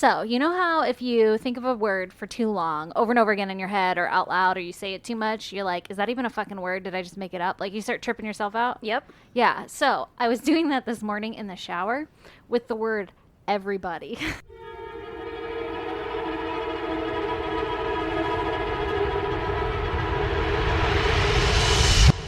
So, you know how if you think of a word for too long, over and over again in your head or out loud, or you say it too much, you're like, is that even a fucking word? Did I just make it up? Like, you start tripping yourself out? Yep. Yeah. So, I was doing that this morning in the shower with the word everybody.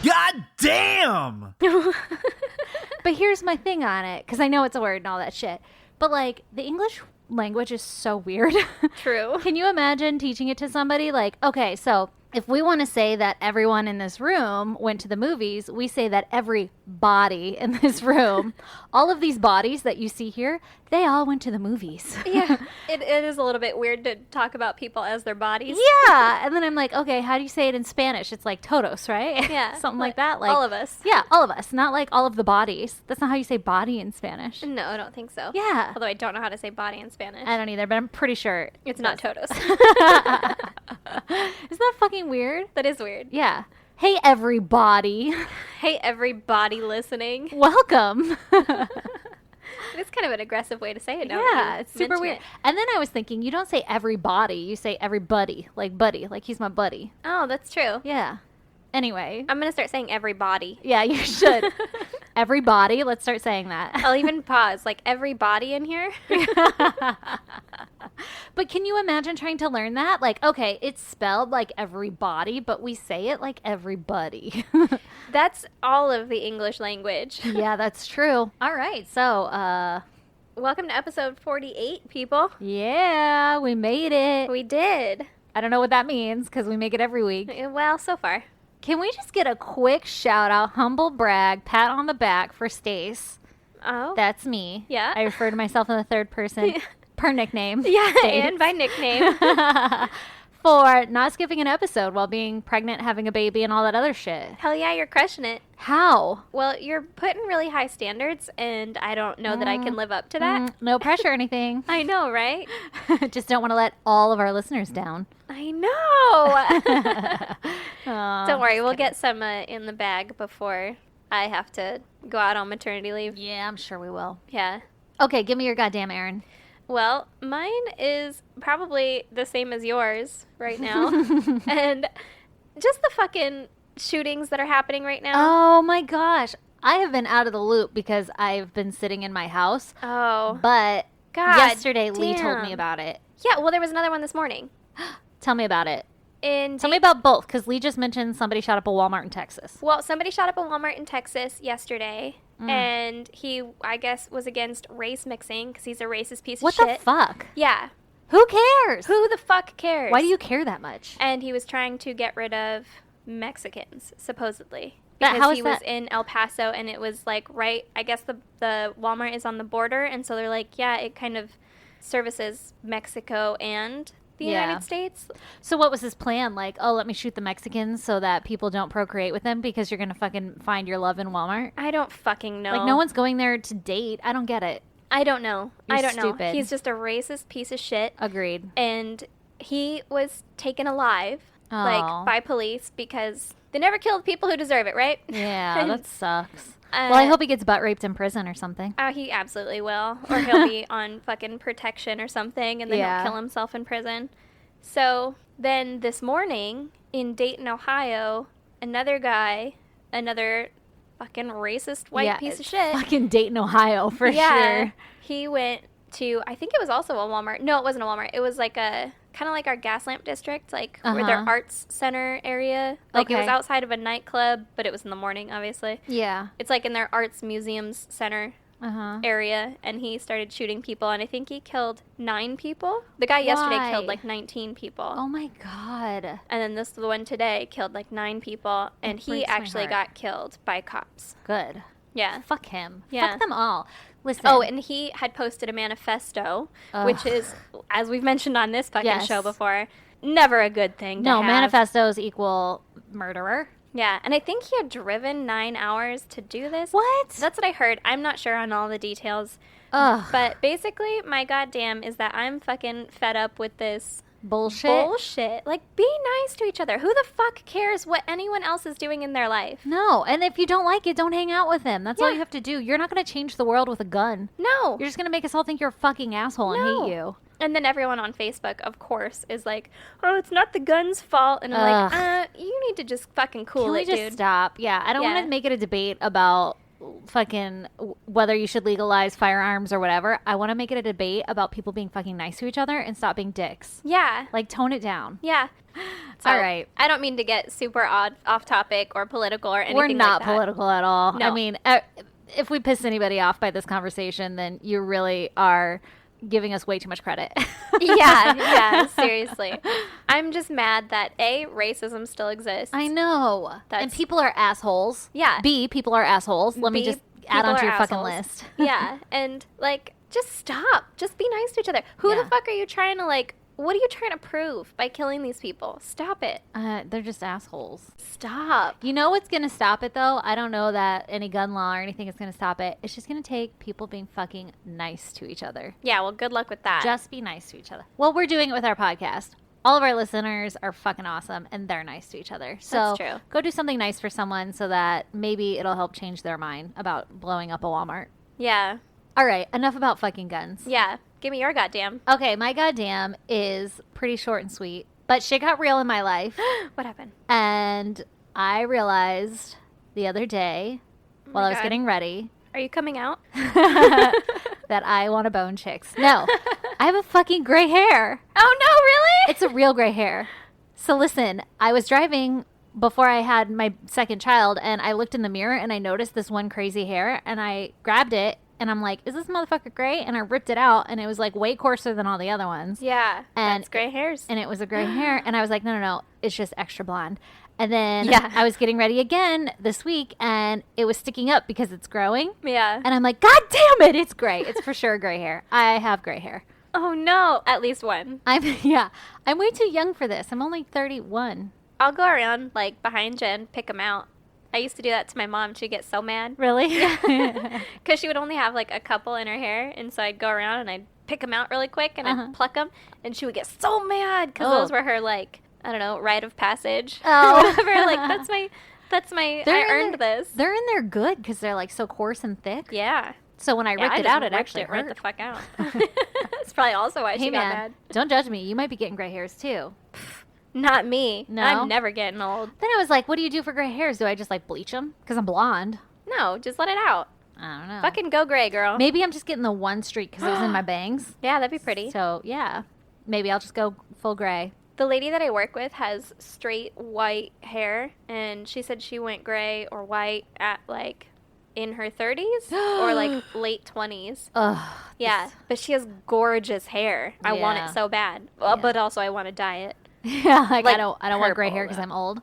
God damn! But here's my thing on it, because I know it's a word and all that shit. But, like, the English language is so weird. True. Can you imagine teaching it to somebody? Like, okay, so if we want to say that everyone in this room went to the movies, we say that every body in this room, all of these bodies that you see here, they all went to the movies. Yeah. It is a little bit weird to talk about people as their bodies. Yeah. And then I'm like, okay, how do you say it in Spanish? It's like todos, right? Yeah. Something like that. Like all of us. Yeah, all of us. Not like all of the bodies. That's not how you say body in Spanish. No, I don't think so. Yeah. Although I don't know how to say body in Spanish. I don't either, but I'm pretty sure It's not totos. Isn't that fucking weird? That is weird. Yeah. Hey, everybody. Hey, everybody listening. Welcome. It's kind of an aggressive way to say it. Yeah, it's super mention weird. it. And then I was thinking, you don't say everybody, you say everybody, like buddy, like he's my buddy. Oh, that's true. Yeah. Anyway. I'm going to start saying everybody. Yeah, you should. Everybody, let's start saying that. I'll even pause, like everybody in here. But can you imagine trying to learn that? Like, okay, it's spelled like everybody, but we say it like everybody. That's all of the English language. Yeah, that's true. All right, so, Welcome to episode 48, people. yeah, we made it. We did. I don't know what that means because we make it every week. Well, so far. Can we just get a quick shout out, humble brag, pat on the back for Stace? Oh. That's me. Yeah. I refer to myself in the third person per nickname. Yeah, Stace. and by nickname. For not skipping an episode while being pregnant, having a baby, and all that other shit. Hell yeah, you're crushing it. How? Well, you're putting really high standards, and I don't know that I can live up to that. No pressure or anything. I know, right? Just don't want to let all of our listeners down. I know. Aw, Don't worry, we'll get some in the bag before I have to go out on maternity leave. Yeah, I'm sure we will. Yeah. Okay, give me your goddamn Aaron. Well, mine is probably the same as yours right now. And just the fucking shootings that are happening right now. Oh my gosh. I have been out of the loop because I've been sitting in my house. Oh. But God yesterday Lee told me damn. about it. Yeah, well, there was another one this morning. Tell me about it. In Tell me about both, because Lee just mentioned somebody shot up a Walmart in Texas. Well, somebody shot up a Walmart in Texas yesterday, and he, I guess, was against race mixing because he's a racist piece What of the shit. fuck? Yeah. Who cares? Who the fuck cares? Why do you care that much? And he was trying to get rid of Mexicans, supposedly. But Because how is he was that? in El Paso, and it was like right, I guess the Walmart is on the border, and so they're like, yeah, it kind of services Mexico and the Yeah. United States. So what was his plan? Like, oh, let me shoot the Mexicans so that people don't procreate with them because you're going to fucking find your love in Walmart? I don't fucking know. Like, no one's going there to date. I don't get it. I don't know. You're I don't know. stupid. He's just a racist piece of shit. Agreed. And he was taken alive, Aw. like, by police because they never killed people who deserve it, right? Yeah, that sucks. Well, I hope he gets butt raped in prison or something. Oh, he absolutely will. Or he'll be on fucking protection or something, and then Yeah. he'll kill himself in prison. So then this morning in Dayton, Ohio, another guy, another fucking racist white piece of shit. Fucking Dayton, Ohio, for sure. He went to, I think it was also a Walmart. No, it wasn't a Walmart. It was like a, kind of like our gas lamp district, like where their Uh-huh. arts center area. Like it was Okay. outside of a nightclub, but it was in the morning, obviously. Yeah. It's like in their arts museums center Uh-huh. area, and he started shooting people, and I think he killed 9 people. The guy yesterday Why? killed like 19 people. Oh my God. And then this the one today killed like 9 people, and he breaks my actually heart. got killed by cops. Good. Yeah. Fuck him. Yeah. Fuck them all. Listen. Oh, and he had posted a manifesto, which Ugh. is, as we've mentioned on this fucking Yes. show before, never a good thing to no, have. manifestos equal murderer. Yeah, and I think he had driven 9 hours to do this. What? That's what I heard. I'm not sure on all the details. Ugh. But basically, my goddamn is that I'm fucking fed up with this bullshit. Like, be nice to each other. Who the fuck cares what anyone else is doing in their life? No, and if you don't like it, don't hang out with him. That's all Yeah. you have to do. You're not going to change the world with a gun. No. You're just going to make us all think you're a fucking asshole and hate you. And then everyone on Facebook, of course, is like, oh, it's not the gun's fault. And I'm like, you need to just fucking cool Can we it, just dude. stop? Yeah, I don't want to make it a debate about fucking whether you should legalize firearms or whatever. I want to make it a debate about people being fucking nice to each other and stop being dicks. Yeah. Like, tone it down. Yeah. So, All right. I don't mean to get super off topic or political or anything We're not like that. political at all. No. I mean, if we piss anybody off by this conversation, then you really are giving us way too much credit. Yeah, seriously. I'm just mad that A, racism still exists. I know. And people are assholes. Yeah. B, people are assholes. Let me B, just add people onto are your fucking assholes. list. Yeah, and like, just stop. Just be nice to each other. Who Yeah. the fuck are you trying to like? What are you trying to prove by killing these people? Stop it. They're just assholes. Stop. You know what's going to stop it, though? I don't know that any gun law or anything is going to stop it. It's just going to take people being fucking nice to each other. Yeah, well, good luck with that. Just be nice to each other. Well, we're doing it with our podcast. All of our listeners are fucking awesome, and they're nice to each other. So That's true. Go do something nice for someone so that maybe it'll help change their mind about blowing up a Walmart. Yeah. All right, enough about fucking guns. Yeah. Give me your goddamn. Okay, my goddamn is pretty short and sweet, but shit got real in my life. What happened? And I realized the other day while I was God. getting ready Are you coming out? that I want to bone chicks. No, I have a fucking gray hair. Oh, no, really? It's a real gray hair. So listen, I was driving before I had my second child, and I looked in the mirror and I noticed this one crazy hair, and I grabbed it. And I'm like, is this motherfucker gray? And I ripped it out, and it was like way coarser than all the other ones. Yeah. And that's gray hairs. And it was a gray hair. And I was like, no, it's just extra blonde. And then Yeah. I was getting ready again this week, and it was sticking up because it's growing. Yeah. And I'm like, God damn it, it's gray. It's for sure gray hair. I have gray hair. Oh, no. At least one. I'm way too young for this. I'm only 31. I'll go around, like, behind Jen, pick them out. I used to do that to my mom. She'd get so mad. Really? Because she would only have, like, a couple in her hair. And so I'd go around and I'd pick them out really quick and I'd pluck them. And she would get so mad because those were her, like, I don't know, rite of passage. Oh. Or whatever. Like, that's my, I earned this. They're in there good because they're like so coarse and thick. Yeah. So when I ripped I it just out, it ripped actually it hurt. right the fuck out. That's probably also why Hey she got man, mad. don't judge me. You might be getting gray hairs too. Not me. No? I'm never getting old. Then I was like, what do you do for gray hairs? Do I just like bleach them? Because I'm blonde. No, just let it out. I don't know. Fucking go gray, girl. Maybe I'm just getting the one streak because it was in my bangs. Yeah, that'd be pretty. So yeah, maybe I'll just go full gray. The lady that I work with has straight white hair, and she said she went gray or white at like in her 30s or like late 20s. Ugh. Yeah, but she has gorgeous hair. I want Yeah. it so bad, Yeah. but also I want to dye it. Yeah, like I Like don't want gray purple, hair because though. I'm old.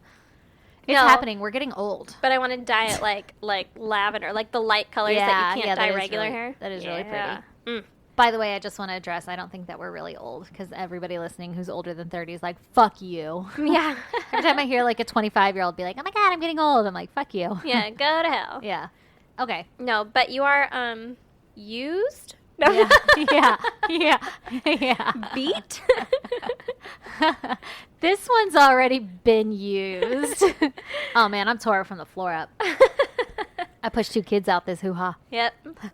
It's No. happening. We're getting old. But I want to dye it like lavender, like the light colors that you can't that dye is regular really- hair. That is really Yeah. pretty. By the way, I just want to address, I don't think that we're really old because everybody listening who's older than 30 is like, fuck you. Yeah. Every time I hear like a 25-year-old be like, oh my God, I'm getting old. I'm like, fuck you. Yeah, go to hell. Yeah. Okay. No, but you are used? No. Yeah. Yeah. Beat? This one's already been used. Oh man, I'm tore from the floor up. I pushed 2 kids out this hoo-ha. Yep.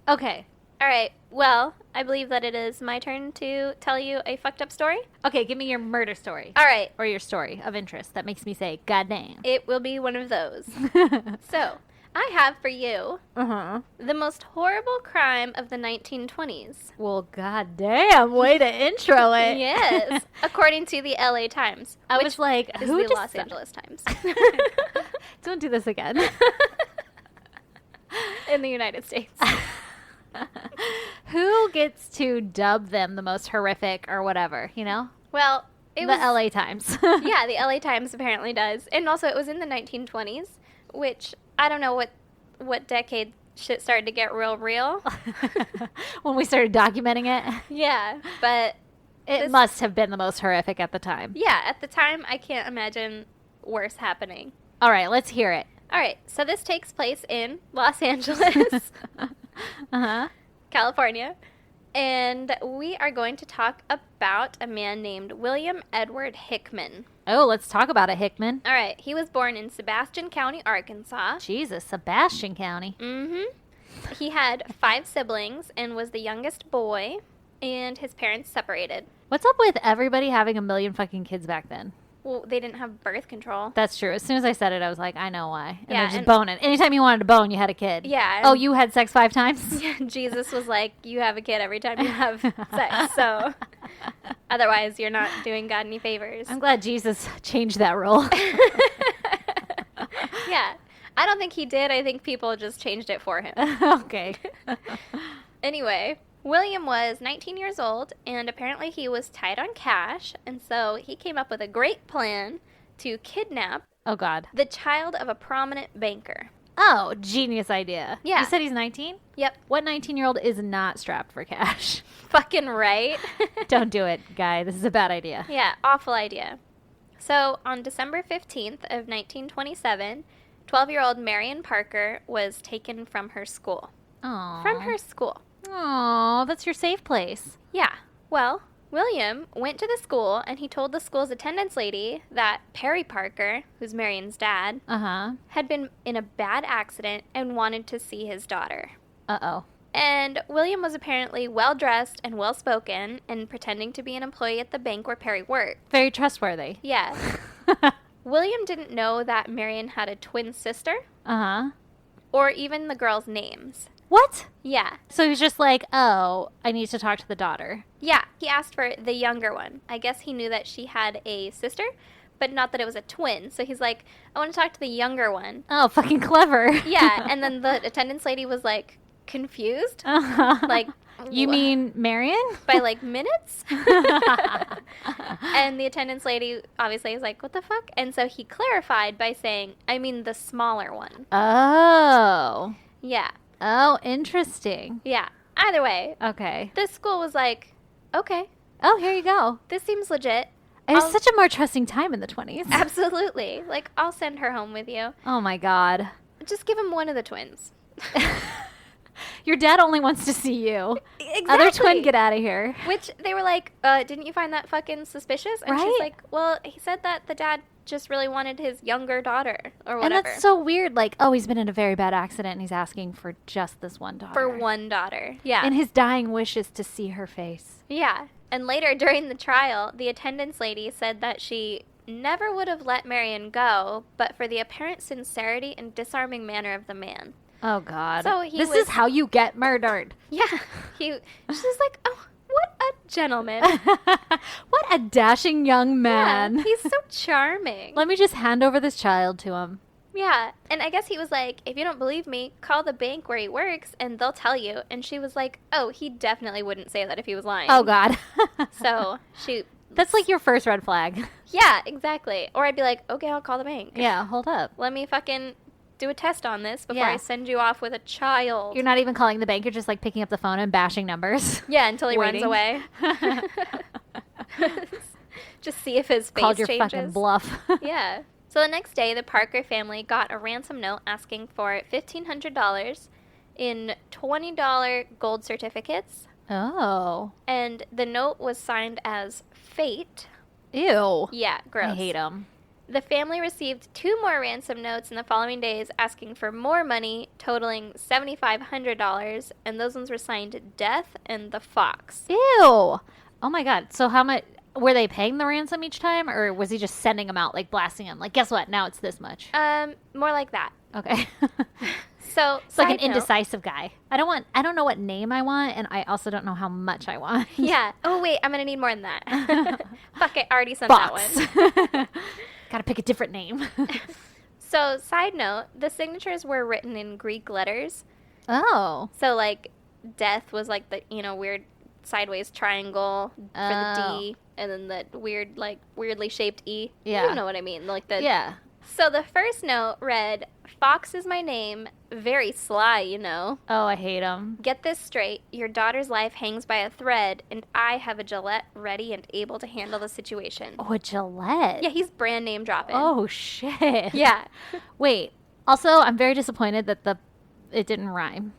Okay. All right. Well, I believe that it is my turn to tell you a fucked up story. Okay, give me your murder story. All right. Or your story of interest that makes me say, God damn. It will be one of those. So, I have for you Uh-huh. the most horrible crime of the 1920s. Well, god damn, way to intro it. Yes, according to the LA Times. I which was like, is who the Los decided- Angeles Times Don't do this again. in the United States. Who gets to dub them the most horrific or whatever, you know? Well, it The was LA Times. yeah, the LA Times apparently does. And also it was in the 1920s, which I don't know what decade shit started to get real. When we started documenting it, Yeah, but it This- must have been the most horrific at the time. yeah, at the time I can't imagine worse happening. All right, let's hear it. All right, so this takes place in Los Angeles, Uh-huh. California, and we are going to talk about a man named William Edward Hickman. Oh, let's talk about it, Hickman. All right, he was born in Sebastian County, Arkansas. Jesus, Sebastian County. Mm-hmm. He had 5 siblings and was the youngest boy. and his parents separated. What's up with everybody having a million fucking kids back then? Well, they didn't have birth control. That's true. As soon as I said it, I was like, I know why. And Yeah, they're just and- boning. Anytime you wanted to bone, you had a kid. Yeah. Oh, you had sex 5 times? Jesus was like, you have a kid every time you have sex, so otherwise you're not doing God any favors. I'm glad Jesus changed that rule. Yeah. I don't think he did. I think people just changed it for him. Okay. Anyway, William was 19 years old, and apparently he was tight on cash, and so he came up with a great plan to kidnap Oh, God. the child of a prominent banker. Oh, genius idea. Yeah. You said he's 19? Yep. What 19-year-old is not strapped for cash? Fucking right. Don't do it, guy. This is a bad idea. Yeah, awful idea. So, on December 15th of 1927, 12-year-old Marion Parker was taken from her school. Aww. From her school. Aw, that's your safe place. Yeah. Well, William went to the school and he told the school's attendance lady that Perry Parker, who's Marion's dad, Uh-huh. had been in a bad accident and wanted to see his daughter. Uh-oh. And William was apparently well-dressed and well-spoken and pretending to be an employee at the bank where Perry worked. Very trustworthy. Yeah. William didn't know that Marion had a twin sister Uh-huh. or even the girls' names. What? Yeah. So he's just like, oh, I need to talk to the daughter. Yeah. He asked for the younger one. I guess he knew that she had a sister, but not that it was a twin. So he's like, I want to talk to the younger one. Oh, fucking clever. Yeah. And then the attendance lady was like, confused? Uh-huh. Like, you wha- mean Marion? by like minutes? And the attendance lady obviously was like, what the fuck? And so he clarified by saying, I mean the smaller one. Oh. Yeah. Oh, interesting. Yeah. Either way, Okay. this school was like, okay, Oh, here you go. this seems legit. It was I'll- such a more trusting time in the 20s. Absolutely. Like, I'll send her home with you. Oh, my God. Just give him one of the twins. Your dad only wants to see you. Exactly. Other twin, get out of here. Which they were like, didn't you find that fucking suspicious? And Right? she's like, well, he said that the dad just really wanted his younger daughter or And whatever. that's so weird. Like, oh, he's been in a very bad accident and he's asking for just this one daughter. For one daughter. Yeah. And his dying wish is to see her face. Yeah. And later during the trial, the attendance lady said that she never would have let Marion go, but for the apparent sincerity and disarming manner of the man. Oh, God. So he this was- is how you get murdered. Yeah. She's like, oh, what a gentleman. What a dashing young man. Yeah, he's so charming. Let me just hand over this child to him. Yeah. And I guess he was like, if you don't believe me, call the bank where he works and they'll tell you. And she was like, oh, he definitely wouldn't say that if he was lying. Oh, God. So she... That's like your first red flag. Yeah, exactly. Or I'd be like, okay, I'll call the bank. Yeah, hold up. Let me fucking do a test on this before Yeah. I send you off with a child. You're not even calling the bank. You're just like picking up the phone and bashing numbers. Yeah, until he Waiting. runs away. Just see if his face Called your changes. fucking bluff. Yeah. So the next day, the Parker family got a ransom note asking for $1,500 in $20 gold certificates, Oh. and the note was signed as Fate. Ew. Yeah, gross. I hate them. The family received 2 more ransom notes in the following days asking for more money, totaling $7,500, and those ones were signed Death and the Fox. Ew. Oh my God. So how much were they paying the ransom each time, or was he just sending them out, like blasting them? Like, guess what? Now it's this much. More like that. Okay. So, It's like an side note- indecisive guy. I don't know what name I want, and I also don't know how much I want. Yeah. Oh, wait, I'm going to need more than that. Fuck it, I already sent that Box. one. Gotta pick a different name. So, side note, the signatures were written in Greek letters. Oh. So, like, death was like the, weird sideways triangle for the Oh. D, and then the weird, like, weirdly shaped E. Yeah. You know what I mean. Like the Yeah. So the first note read, Fox is my name, very sly, Oh, I hate him. Get this straight, your daughter's life hangs by a thread, and I have a Gillette ready and able to handle the situation. Oh, a Gillette. Yeah, he's brand name dropping. Oh, shit. Yeah. Wait. Also, I'm very disappointed that it didn't rhyme.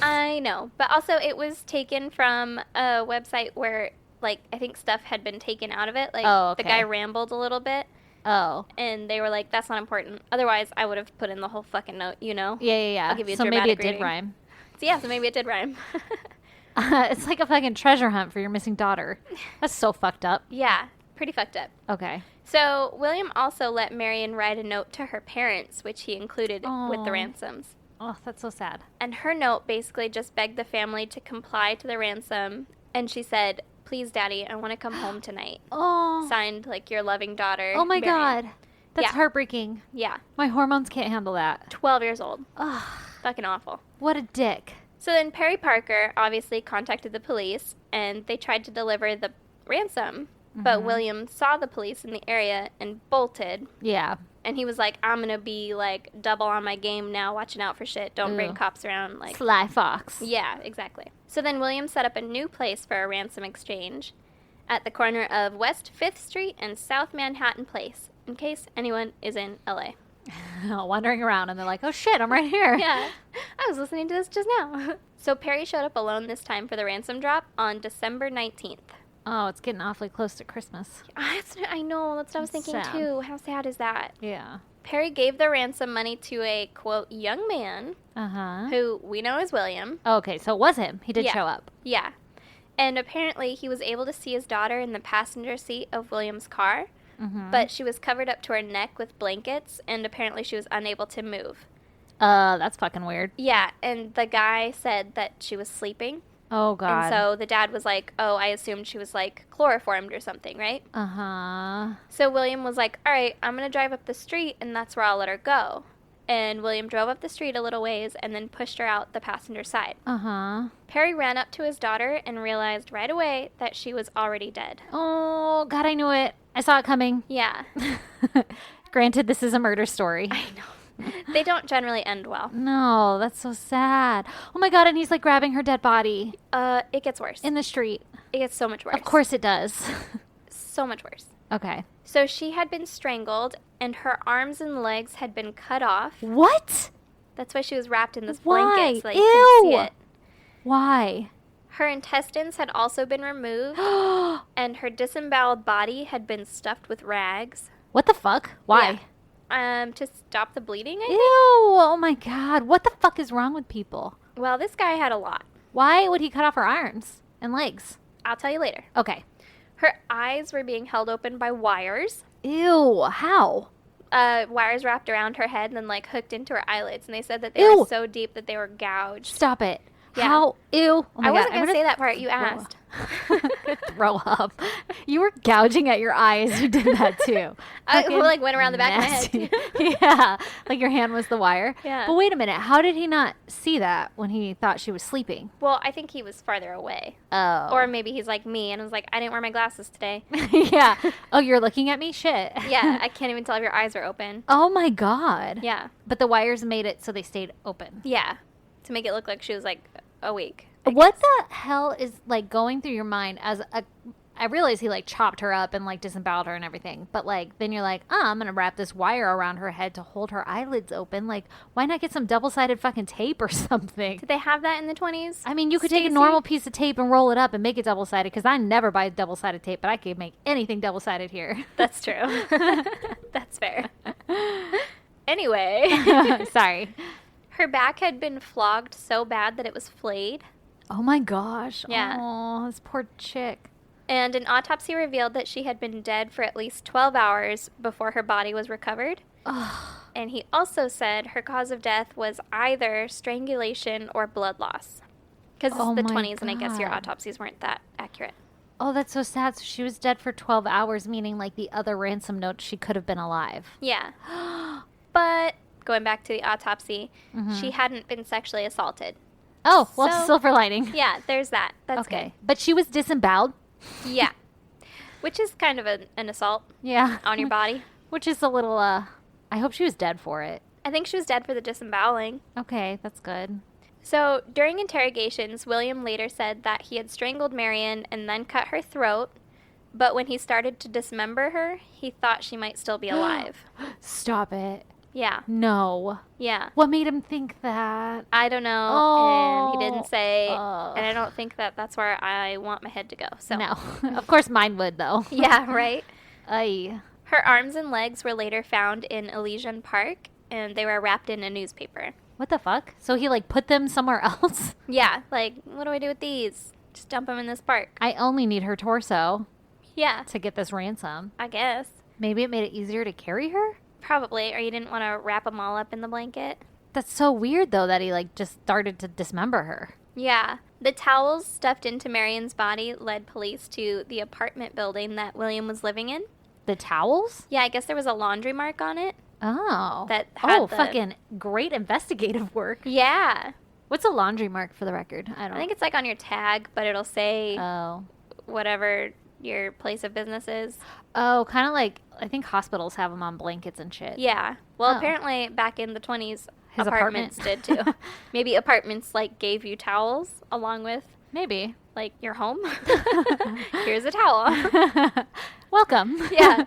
I know. But also, it was taken from a website where, like, I think stuff had been taken out of it. Like, Oh, okay. the guy rambled a little bit, Oh. and they were like, that's not important. Otherwise, I would have put in the whole fucking note, Yeah. I'll give you a so maybe dramatic it did reading. rhyme. So, yeah, so maybe it did rhyme. It's like a fucking treasure hunt for your missing daughter. That's so fucked up. Yeah, pretty fucked up. Okay. So William also let Marion write a note to her parents, which he included with the ransoms. Oh, that's so sad. And her note basically just begged the family to comply to the ransom. And she said, "Please, Daddy, I want to come home tonight." Oh. Signed, like, your loving daughter. Oh my Marion. God. That's heartbreaking. Yeah. My hormones can't handle that. 12 years old. Ugh. Fucking awful. What a dick. So then Perry Parker obviously contacted the police, and they tried to deliver the ransom. But William saw the police in the area and bolted. Yeah. And he was like, "I'm going to be, like, double on my game now, watching out for shit. Don't bring cops around." Like, Sly Fox. yeah, exactly. So then William set up a new place for a ransom exchange at the corner of West 5th Street and South Manhattan Place, in case anyone is in LA. Wandering around, and they're like, oh shit, I'm right here. Yeah, I was listening to this just now. So Perry showed up alone this time for the ransom drop on December 19th. Oh, it's getting awfully close to Christmas. I know, that's what I was thinking Sad. too. How sad is that? Yeah. Perry gave the ransom money to a, quote, young man, who we know as William. Okay, so it was him. He did show up. Yeah. And apparently he was able to see his daughter in the passenger seat of William's car, but she was covered up to her neck with blankets, and apparently she was unable to move. That's fucking weird. Yeah, and the guy said that she was sleeping. Oh, God. And so the dad was like, "Oh, I assumed she was, like, chloroformed or something, right?" Uh-huh. So William was like, "All right, I'm going to drive up the street, and that's where I'll let her go." And William drove up the street a little ways and then pushed her out the passenger side. Uh-huh. Perry ran up to his daughter and realized right away that she was already dead. Oh, God, I knew it. I saw it coming. Yeah. Granted, this is a murder story. I know. They don't generally end well. No, that's so sad. Oh, my God, and he's, like, grabbing her dead body. It gets worse. In the street. It gets so much worse. Of course it does. So much worse. Okay. So she had been strangled, and her arms and legs had been cut off. What? That's why she was wrapped in this Why? blanket so that you couldn't see it. Why? Her intestines had also been removed, and her disemboweled body had been stuffed with rags. What the fuck? Why? Yeah. To stop the bleeding, I Ew. think? Oh, my God. What the fuck is wrong with people? Well, this guy had a lot. Why would he cut off her arms and legs? I'll tell you later. Okay. Her eyes were being held open by wires. Ew. How? Wires wrapped around her head and then, like, hooked into her eyelids. And they said that they Ew. were so deep that they were gouged. Stop it. Yeah. How? Ew. Oh my I God. wasn't going to say that part. You asked. Throw up. You were gouging at your eyes. You did that too. I Fucking like went around the back nasty. of my head. Yeah. Like your hand was the wire. Yeah. But wait a minute. How did he not see that when he thought she was sleeping? Well, I think he was farther away. Oh. Or maybe he's like me and was like, "I didn't wear my glasses today." Yeah. Oh, you're looking at me? Shit. Yeah, I can't even tell if your eyes are open. Oh my God. Yeah. But the wires made it so they stayed open. Yeah. To make it look like she was, like, awake. What the hell is like going through your mind as a? I realize he like chopped her up and like disemboweled her and everything, but like then you're like, I'm gonna wrap this wire around her head to hold her eyelids open. Like, why not get some double-sided fucking tape or something? Did they have that in the 20s? I mean, you could take a normal piece of tape and roll it up and make it double-sided. Because I never buy double-sided tape, but I could make anything double-sided here. That's true. That's fair. Anyway, Sorry. her back had been flogged so bad that it was flayed. Oh my gosh. Yeah. Oh, this poor chick. And an autopsy revealed that she had been dead for at least 12 hours before her body was recovered. And he also said her cause of death was either strangulation or blood loss. Because this is the 20s, and I guess your God. autopsies weren't that accurate. Oh, that's so sad. So she was dead for 12 hours, meaning like the other ransom note, she could have been alive. Yeah. But going back to the autopsy, she hadn't been sexually assaulted. Oh, well, So- silver lining. Yeah, there's that. That's Okay. But she was disemboweled. good. Yeah. Which is kind of an assault Yeah. on your body. Which is a little, I hope she was dead for it. I think she was dead for the disemboweling. Okay, that's good. So, during interrogations, William later said that he had strangled Marion and then cut her throat, but when he started to dismember her, he thought she might still be alive. Stop it. Yeah, No. yeah. What made him think that? I don't know, and he didn't say, Oh. and I don't think that that's where I want my head to go. So, No. Of course mine would, though. yeah, right? Ay. Her arms and legs were later found in Elysian Park, and they were wrapped in a newspaper. What the fuck? So he, like, put them somewhere else? Yeah, like, what do I do with these? Just dump them in this park. I only need her torso Yeah, to get this ransom. I guess. Maybe it made it easier to carry her? Probably, or you didn't want to wrap them all up in the blanket. That's so weird, though, that he, like, just started to dismember her. Yeah. The towels stuffed into Marion's body led police to the apartment building that William was living in. The towels? Yeah, I guess there was a laundry mark on it. Oh. That had the- fucking great investigative work. Yeah. What's a laundry mark for the record? I I don't think it's like on your tag, but it'll say Oh. whatever your place of business is. Oh, kind of like, I think hospitals have them on blankets and shit. Yeah. Well, Oh. apparently back in the 20s, His apartments did too. Maybe apartments like gave you towels along with Maybe. like your home. Here's a towel. Welcome. Yeah.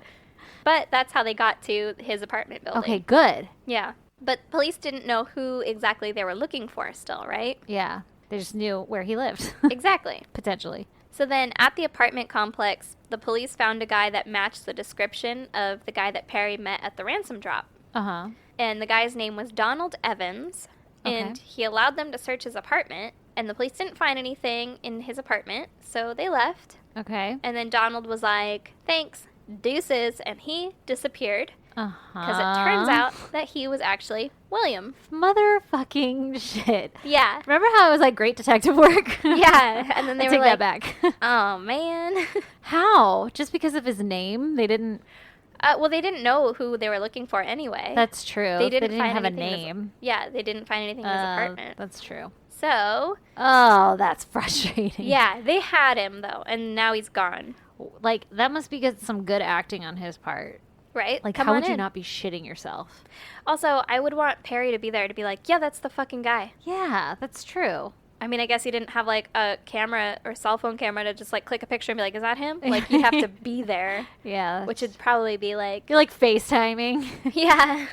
But that's how they got to his apartment building. Okay, good. Yeah. But police didn't know who exactly they were looking for still, right? Yeah. They just knew where he lived. Exactly. Potentially. So then at the apartment complex, the police found a guy that matched the description of the guy that Perry met at the ransom drop. Uh-huh. And the guy's name was Donald Evans. And Okay. he allowed them to search his apartment. And the police didn't find anything in his apartment. So they left. Okay. And then Donald was like, thanks, deuces. And he disappeared. Uh-huh. Because it turns out that he was actually William. Motherfucking shit. Yeah. Remember how it was like great detective work? Yeah. And then they I were take like, that back. oh, man. How? Just because of his name? They didn't... Well, they didn't know who they were looking for anyway. That's true. They didn't find have a anything in his- name. Yeah, they didn't find anything in his apartment. That's true. So, Oh, that's frustrating. yeah, they had him, though, and now he's gone. Like, that must be some good acting on his part. Right? Like, Come how on would you in. not be shitting yourself? Also, I would want Perry to be there to be like, yeah, that's the fucking guy. Yeah, that's true. I mean, I guess he didn't have, like, a camera or cell phone camera to just, like, click a picture and be like, is that him? Like, you'd have to be there, Yeah. which would probably be like, You're like FaceTiming. yeah.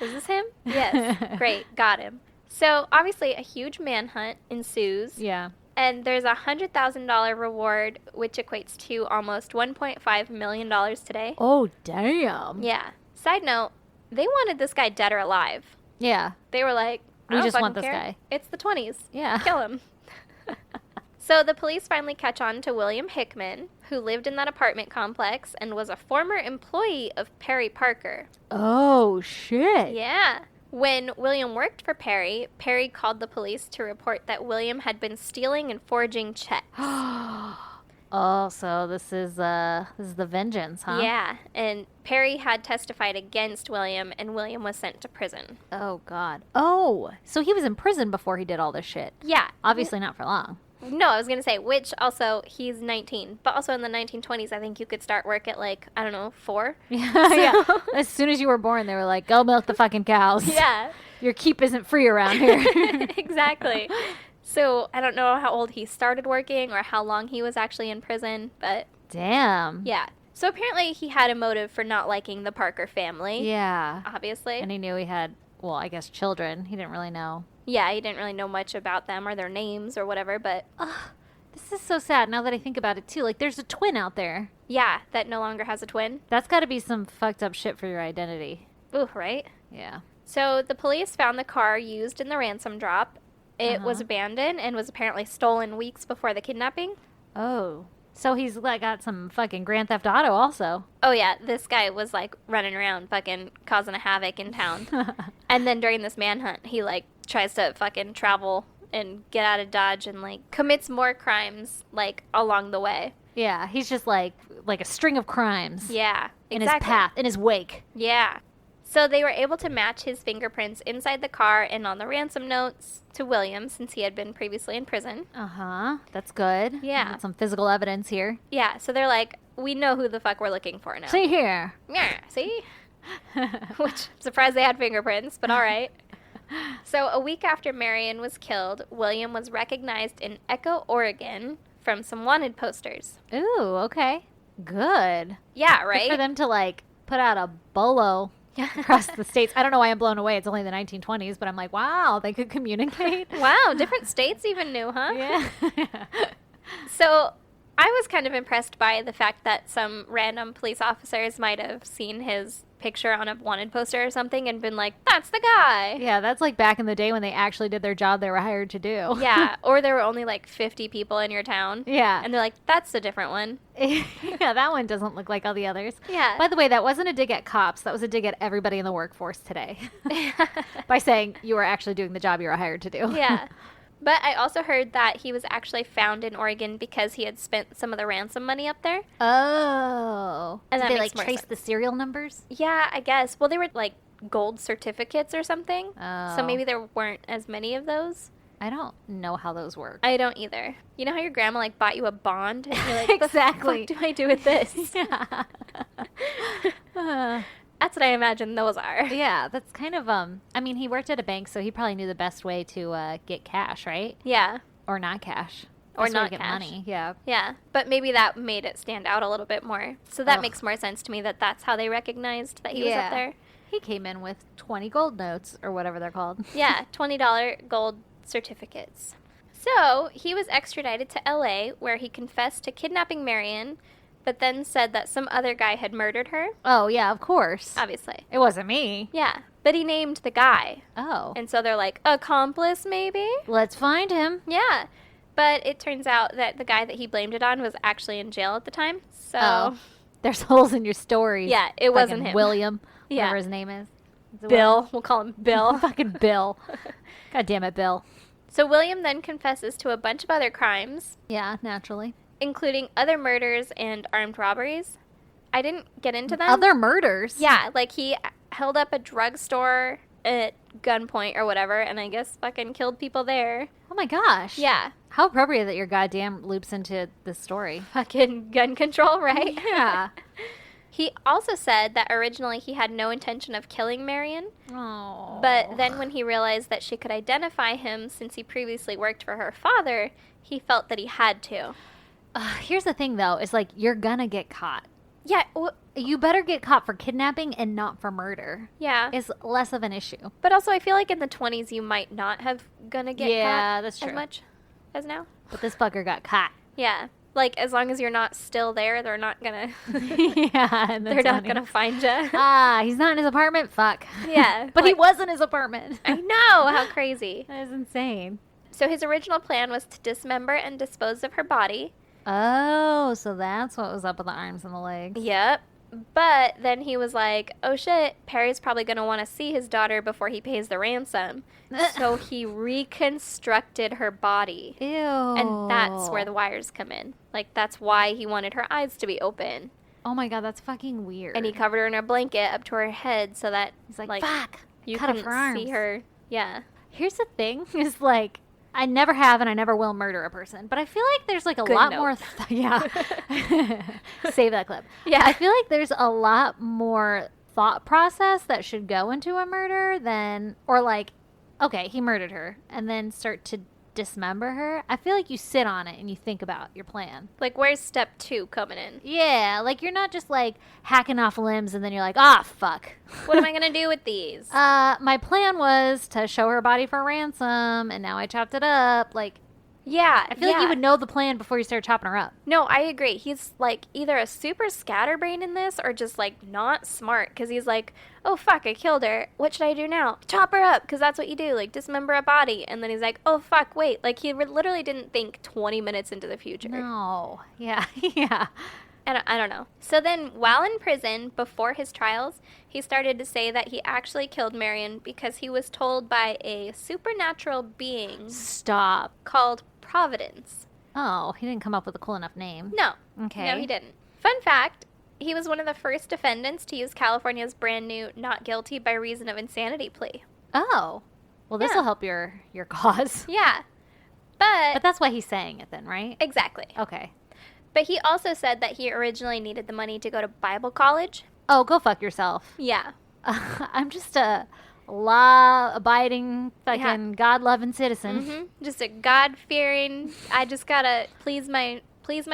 Is this him? Yes. Great. Got him. So, obviously, a huge manhunt ensues. Yeah. And there's a $100,000 reward, which equates to almost $1.5 million today. Oh, damn. Yeah. Side note, they wanted this guy dead or alive. Yeah. They were like, I We don't just fucking want this care. guy. It's the 20s. Yeah. Kill him. So the police finally catch on to William Hickman, who lived in that apartment complex and was a former employee of Perry Parker. Oh, shit. Yeah. When William worked for Perry, Perry called the police to report that William had been stealing and forging checks. Oh, so this is the vengeance, huh? Yeah, and Perry had testified against William, and William was sent to prison. Oh, God. Oh, so he was in prison before he did all this shit. Yeah. Obviously not for long. No, I was going to say, which also, he's 19. But also in the 1920s, I think you could start work at, like, I don't know, 4. Yeah, yeah. As soon as you were born, they were like, go milk the fucking cows. Yeah. Your keep isn't free around here. Exactly. So I don't know how old he started working or how long he was actually in prison, but Damn. yeah. So apparently he had a motive for not liking the Parker family. Yeah. Obviously. And he knew he had, well, I guess children. He didn't really know. Yeah, he didn't really know much about them or their names or whatever, but This is so sad now that I think about it, too. Like, there's a twin out there. yeah, that no longer has a twin. That's got to be some fucked up shit for your identity. Ooh, right? Yeah. So the police found the car used in the ransom drop. It was Uh-huh. abandoned and was apparently stolen weeks before the kidnapping. Oh. So he's, like, got some fucking Grand Theft Auto also. Oh yeah, this guy was like running around fucking causing a havoc in town. And then during this manhunt, he like tries to fucking travel and get out of Dodge and like commits more crimes like along the way. Yeah, he's just like a string of crimes Yeah, in exactly. his path, in his wake. Yeah. So they were able to match his fingerprints inside the car and on the ransom notes to William since he had been previously in prison. Uh-huh. That's good. Yeah. Got some physical evidence here. Yeah, so they're like, we know who the fuck we're looking for now. See here. Yeah, see? Which, I'm surprised they had fingerprints, but all right. So a week after Marion was killed, William was recognized in Echo, Oregon from some wanted posters. Ooh, okay. Good. Yeah, Good right? for them to, like, put out a bolo across the states. I don't know why I'm blown away. It's only the 1920s, but I'm like, wow, they could communicate. Wow, different states even knew, huh? Yeah. So I was kind of impressed by the fact that some random police officers might have seen his picture on a wanted poster or something and been like, that's the guy. Yeah, that's like back in the day when they actually did their job they were hired to do. Yeah, or there were only like 50 people in your town. Yeah. And they're like, that's a different one. Yeah, that one doesn't look like all the others. Yeah. By the way, that wasn't a dig at cops. That was a dig at everybody in the workforce today. By saying you were actually doing the job you were hired to do. Yeah. But I also heard that he was actually found in Oregon because he had spent some of the ransom money up there. Oh. And Did that they makes like more trace sense. the serial numbers? Yeah, I guess. Well, they were like gold certificates or something. Oh. So maybe there weren't as many of those. I don't know how those work. I don't either. You know how your grandma like bought you a bond? And you're like, Exactly. What the fuck do I do with this? Yeah. That's what I imagine those are. Yeah, that's kind of I mean, he worked at a bank, so he probably knew the best way to get cash, right? Yeah. Or not cash. Or Best way to not get cash. money. Yeah. Yeah. But maybe that made it stand out a little bit more. So that Ugh. makes more sense to me that that's how they recognized that he was up there. He came in with 20 gold notes or whatever they're called. Yeah, $20 gold certificates. So he was extradited to LA, where he confessed to kidnapping Marion, but then said that some other guy had murdered her, Oh, yeah, of course. obviously. It wasn't me. Yeah, but he named the guy. Oh. And so they're like, accomplice maybe? Let's find him. Yeah. But it turns out that the guy that he blamed it on was actually in jail at the time. So, Oh. There's holes in your story. yeah, it wasn't Fucking him. William. Yeah. Whatever his name is. Is it Bill. We'll call him Bill. William? Fucking Bill. God damn it, Bill. So William then confesses to a bunch of other crimes, Yeah, naturally. including other murders and armed robberies. I didn't get into them. Other murders? Yeah, like he held up a drugstore at gunpoint or whatever, and I guess fucking killed people there. Oh my gosh. Yeah. How appropriate that your goddamn loops into this story. Fucking gun control, right? Yeah. He also said that originally he had no intention of killing Marion, Oh. but then when he realized that she could identify him since he previously worked for her father, he felt that he had to. Here's the thing, though, is like you're gonna get caught. Yeah, You better get caught for kidnapping and not for murder. yeah. It's less of an issue. But also, I feel like in the 20s, you might not have gonna get Yeah, caught that's as true. much as now. But this fucker got caught. Yeah, like as long as you're not still there, they're not gonna. Yeah, and They're not gonna find you. Ah, he's not in his apartment? Fuck. Yeah, But he like- was in his apartment. I know, how crazy. That is insane. So his original plan was to dismember and dispose of her body. Oh, so that's what was up with the arms and the legs. Yep. But then he was like, oh shit, Perry's probably going to want to see his daughter before he pays the ransom. So he reconstructed her body. Ew. And that's where the wires come in. Like, that's why he wanted her eyes to be open. Oh my god, that's fucking weird. And he covered her in a blanket up to her head so that He's like, fuck. you cut off couldn't her arms. see her. Yeah. Here's the thing: is like I never have and I never will murder a person, but I feel like there's like a Good lot note. more. Yeah, save that clip. Yeah. I feel like there's a lot more thought process that should go into a murder than, or like, okay, he murdered her, and then start to dismember her. I feel like you sit on it and you think about your plan. Like, where's step 2 coming in? Yeah, like you're not just like hacking off limbs and then you're like, ah, fuck. What am I going to do with these? My plan was to show her body for ransom, and now I chopped it up. Like, Yeah. I feel like you would know the plan before you start chopping her up. No, I agree. He's like either a super scatterbrain in this or just like not smart because he's like, oh fuck, I killed her. What should I do now? Chop her up because that's what you do, like dismember a body. And then he's like, oh fuck, wait. Like he literally didn't think 20 minutes into the future. No. Yeah. Yeah. I don't know. So then while in prison before his trials, he started to say that he actually killed Marion because he was told by a supernatural being Stop. called Providence. Oh, he didn't come up with a cool enough name. No. Okay. No, he didn't. Fun fact, he was one of the first defendants to use California's brand new not guilty by reason of insanity plea. Oh. Well, this Yeah. will help your cause. Yeah. But that's why he's saying it then, right? exactly. Okay. But he also said that he originally needed the money to go to Bible college. Oh, go fuck yourself. Yeah. I'm just a law-abiding, fucking God-loving citizen. Mm-hmm. Just a God-fearing, I just gotta please my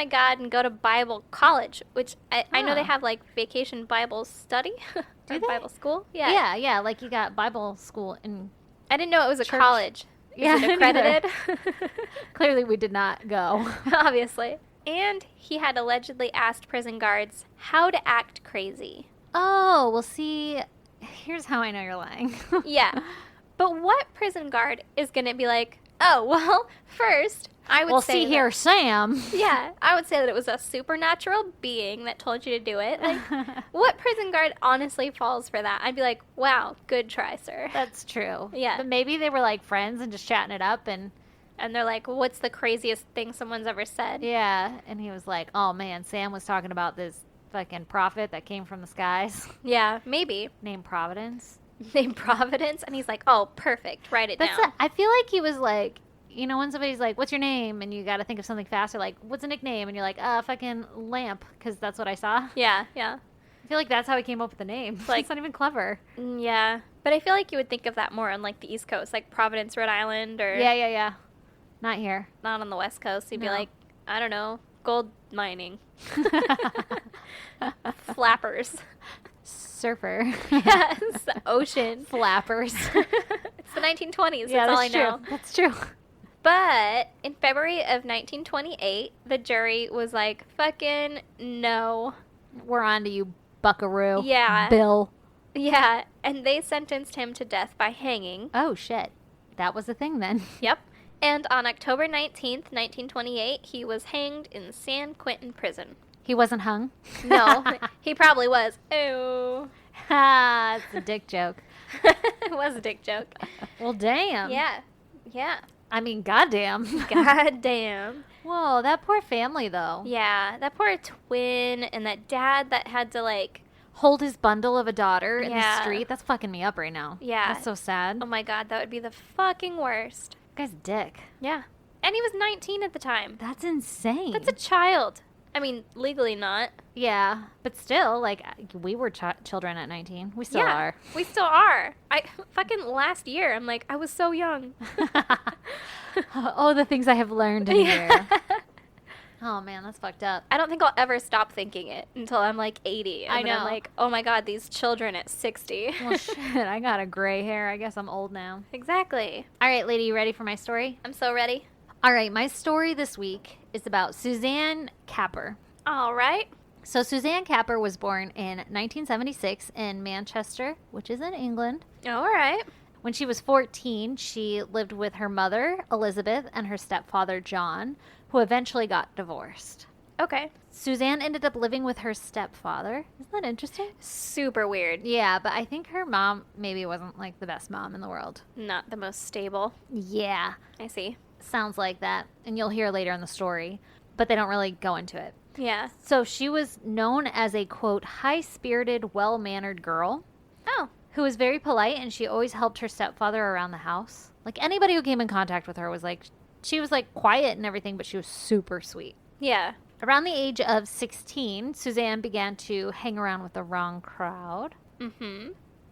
God and go to Bible college, which I know they Oh. have like vacation Bible study. Do or they? Bible school. Yeah. Yeah, yeah. Like you got Bible school in. I didn't know it was a Church. college. Yeah, Is it I neither. accredited? Clearly, we did not go. Obviously. And he had allegedly asked prison guards how to act crazy. Oh, well, see, here's how I know you're lying. Yeah. But what prison guard is going to be like, oh, well, first, I would Well, say see here, Sam. yeah, I would say that it was a supernatural being that told you to do it. Like, what prison guard honestly falls for that? I'd be like, wow, good try, sir. That's true. Yeah. But maybe they were like friends and just chatting it up and And they're like, what's the craziest thing someone's ever said? yeah. And he was like, oh man, Sam was talking about this fucking prophet that came from the skies Yeah, maybe. named Providence. Named Providence. And he's like, oh, perfect. Write it That's down. I feel like he was like, you know, when somebody's like, what's your name? And you got to think of something faster, like, what's a nickname? And you're like, fucking Lamp, because that's what I saw. Yeah, yeah. I feel like that's how he came up with the name. Like, it's not even clever. Yeah. But I feel like you would think of that more on, like, the East Coast, like Providence, Rhode Island, or Yeah. Not here. not on the West Coast. You'd be No. like, I don't know, gold mining. Flappers. Surfer. Yes, the ocean. Flappers. It's the 1920s. Yeah, that's all I that's know. true. That's true. But in February of 1928, the jury was like, fucking no. We're on to you, buckaroo. Yeah. Bill. Yeah, and they sentenced him to death by hanging. Oh, shit. That was the thing then. Yep. And on October 19th, 1928, he was hanged in San Quentin prison. He wasn't hung? No, he probably was. Oh. Ha, it's a dick joke. It was a dick joke. Well, damn. Yeah. Yeah. I mean, goddamn. God damn. Whoa, that poor family, though. Yeah, that poor twin and that dad that had to, like, Hold his bundle of a daughter in the Yeah. street. That's fucking me up right now. Yeah. That's so sad. oh my God, that would be the fucking worst. Guy's a dick. Yeah. And he was 19 at the time. That's insane. That's a child. I mean, legally not. Yeah, but still, like, we were children at 19. We still yeah, are. we still are. I fucking last year, I'm like, I was so young. Oh, the things I have learned in here. Oh, man, that's fucked up. I don't think I'll ever stop thinking it until I'm like 80. I And then I'm know. like, oh my God, these children at 60. Well, shit, I got a gray hair. I guess I'm old now. Exactly. All right, lady, you ready for my story? I'm so ready. All right, my story this week is about Suzanne Capper. All right. So Suzanne Capper was born in 1976 in Manchester, which is in England. All right. When she was 14, she lived with her mother, Elizabeth, and her stepfather, John, who eventually got divorced. Okay. Suzanne ended up living with her stepfather. Isn't that interesting? Super weird. Yeah, but I think her mom maybe wasn't like the best mom in the world. Not the most stable. Yeah, I see. sounds like that. And you'll hear later in the story, but they don't really go into it. Yeah. So she was known as a, quote, high-spirited, well-mannered girl Oh. who was very polite, and she always helped her stepfather around the house. Like, anybody who came in contact with her was like, she was like quiet and everything, but she was super sweet. Yeah. Around the age of 16, Suzanne began to hang around with the wrong crowd, Mm-hmm.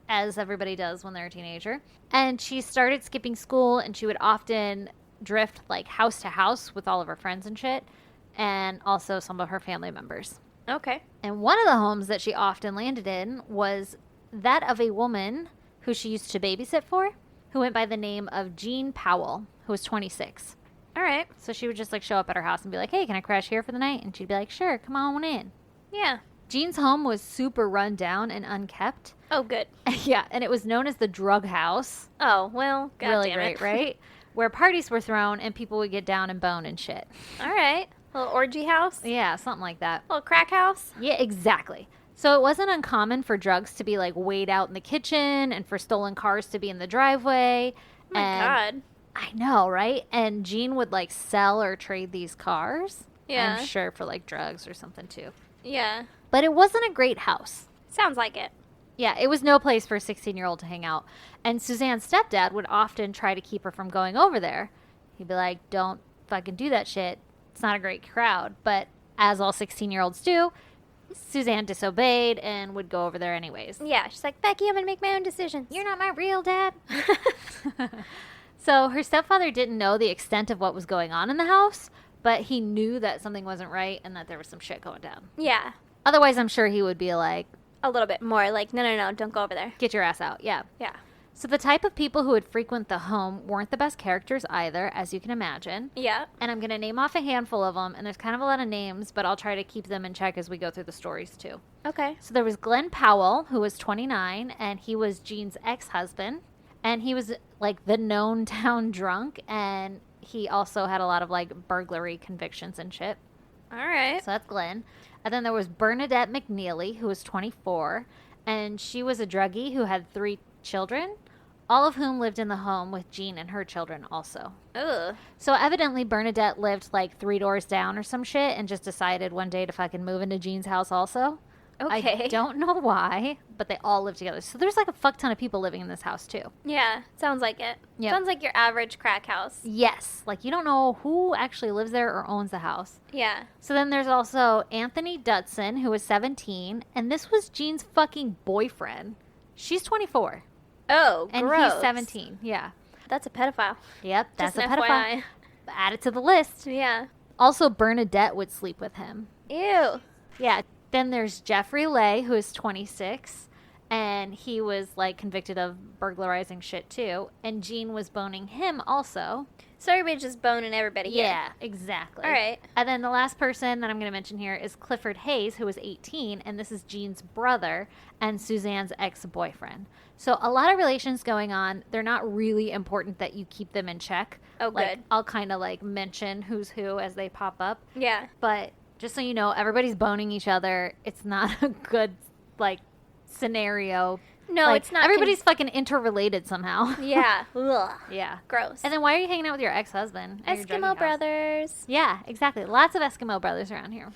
as everybody does when they're a teenager. And she started skipping school, and she would often drift like house to house with all of her friends and shit, and also some of her family members. Okay. And one of the homes that she often landed in was that of a woman who she used to babysit for, who went by the name of Jean Powell, who was 26. All right. So she would just like show up at her house and be like, hey, can I crash here for the night? And she'd be like, sure, come on in. Yeah. Jean's home was super run down and unkept. Oh, good. Yeah, and it was known as the drug house. Oh, well, God Really damn great, it. right? Where parties were thrown and people would get down and bone and shit. All right. Little orgy house? Yeah, something like that. Little crack house? Yeah, exactly. So it wasn't uncommon for drugs to be like weighed out in the kitchen and for stolen cars to be in the driveway. Oh, my God. I know, right? And Jean would like sell or trade these cars. Yeah. I'm sure for like drugs or something too. Yeah. But it wasn't a great house. Sounds like it. Yeah, it was no place for a 16-year-old to hang out. And Suzanne's stepdad would often try to keep her from going over there. He'd be like, don't fucking do that shit. It's not a great crowd. But as all 16-year-olds do, Suzanne disobeyed and would go over there anyways. Yeah. She's like, Becky, I'm going to make my own decisions. You're not my real dad. So her stepfather didn't know the extent of what was going on in the house, but he knew that something wasn't right and that there was some shit going down. Yeah. Otherwise, I'm sure he would be like, A little bit more like, no, don't go over there. get your ass out. Yeah. Yeah. So the type of people who would frequent the home weren't the best characters either, as you can imagine. Yeah. And I'm going to name off a handful of them, and there's kind of a lot of names, but I'll try to keep them in check as we go through the stories too. Okay. So there was Glenn Powell, who was 29, and he was Jean's ex-husband. And he was like the known town drunk, and he also had a lot of like burglary convictions and shit. All right. So that's Glenn. And then there was Bernadette McNeely, who was 24, and she was a druggie who had 3 children, all of whom lived in the home with Jean and her children also. Ugh. So evidently Bernadette lived like 3 doors down or some shit and just decided one day to fucking move into Jean's house also. Okay. I don't know why, but they all live together. So there's like a fuck ton of people living in this house too. Yeah, sounds like it. Yep. Sounds like your average crack house. Yes. Like you don't know who actually lives there or owns the house. Yeah. So then there's also Anthony Dutson, who was 17, and this was Jean's fucking boyfriend. She's 24. Oh, And gross. he's 17. Yeah. That's a pedophile. Yep, that's Just a an pedophile. FYI. Add it to the list. Yeah. Also, Bernadette would sleep with him. Ew. Yeah. Then there's Jeffrey Lay, who is 26, and he was like convicted of burglarizing shit too. And Jean was boning him also. So everybody's just boning everybody here. Yeah, exactly. All right. And then the last person that I'm going to mention here is Clifford Hayes, who was 18, and this is Jean's brother and Suzanne's ex-boyfriend. So a lot of relations going on. They're not really important that you keep them in check. Oh, Like, good. I'll kind of like mention who's who as they pop up. Yeah. But just so you know, everybody's boning each other. It's not a good like scenario. No, Like, it's not. Everybody's fucking interrelated somehow. Yeah. Ugh. Yeah. Gross. And then why are you hanging out with your ex-husband? at your druggie Eskimo house? brothers. Yeah, exactly. Lots of Eskimo brothers around here.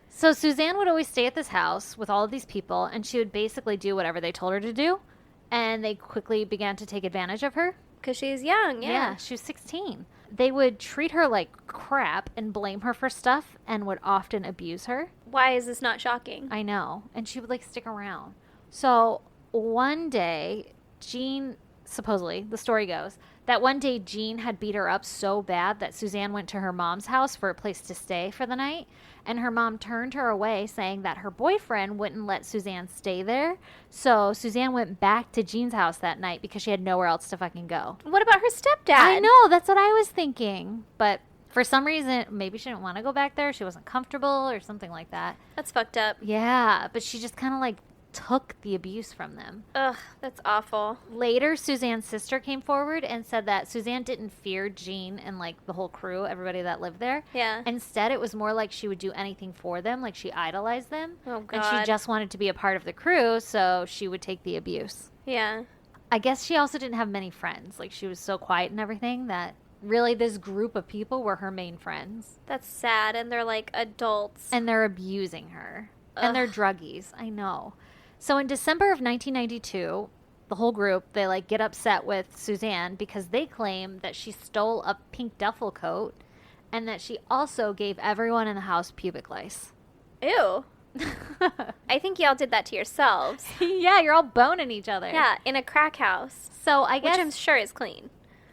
So Suzanne would always stay at this house with all of these people, and she would basically do whatever they told her to do. And they quickly began to take advantage of her. Because she's young. Yeah. She was 16. They would treat her like crap and blame her for stuff and would often abuse her. Why is this not shocking? I know. And she would like stick around. So one day, Jean, supposedly, the story goes, that one day Jean had beat her up so bad that Suzanne went to her mom's house for a place to stay for the night. And her mom turned her away, saying that her boyfriend wouldn't let Suzanne stay there. So Suzanne went back to Jean's house that night because she had nowhere else to fucking go. What about her stepdad? I know, that's what I was thinking. But for some reason, maybe she didn't want to go back there. She wasn't comfortable or something like that. That's fucked up. Yeah, but she just kind of like took the abuse from them. Ugh, that's awful. Later, Suzanne's sister came forward and said that Suzanne didn't fear Jean and like the whole crew, everybody that lived there. Yeah. Instead, it was more like she would do anything for them, like she idolized them. Oh, And she God. just wanted to be a part of the crew, so she would take the abuse. Yeah. I guess she also didn't have many friends. Like she was so quiet and everything that really this group of people were her main friends. That's sad. And they're like adults. And they're abusing her. And they're druggies. I know. So in December of 1992, the whole group, they like get upset with Suzanne because they claim that she stole a pink duffel coat and that she also gave everyone in the house pubic lice. Ew. I think y'all did that to yourselves. Yeah, you're all boning each other. Yeah, in a crack house. So I guess... Which I'm sure is clean.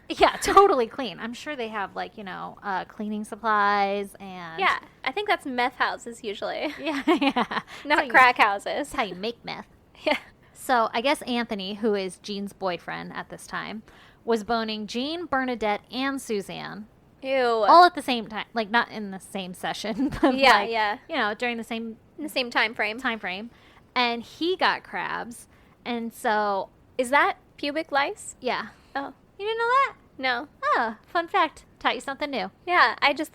Yeah, totally clean. I'm sure they have like, you know, cleaning supplies and... Yeah, I think that's meth houses usually. Yeah, yeah. Not crack houses. That's how you make meth. Yeah. So I guess Anthony, who is Jean's boyfriend at this time, was boning Jean, Bernadette, and Suzanne Ew. all at the same time. Like, not in the same session, but Yeah, like, yeah. you know, during the same In the same time frame. time frame. And he got crabs. And so, Is that pubic lice? yeah. Oh. You didn't know that? No. Oh, fun fact. Taught you something new. Yeah, I guess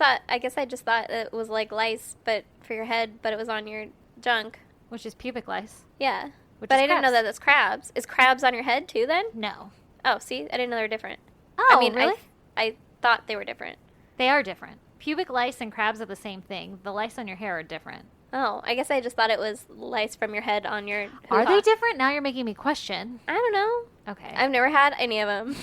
I just thought it was like lice, but for your head, but it was on your junk. Which is pubic lice. Yeah. Which But is I didn't know crabs. that that's crabs. Is crabs on your head too then? No. Oh, see? I didn't know they were different. Oh, I mean, really? I thought they were different. They are different. Pubic lice and crabs are the same thing. The lice on your hair are different. Oh, I guess I just thought it was lice from your head on your Are hoo-ha. they different? Now you're making me question. I don't know. Okay. I've never had any of them.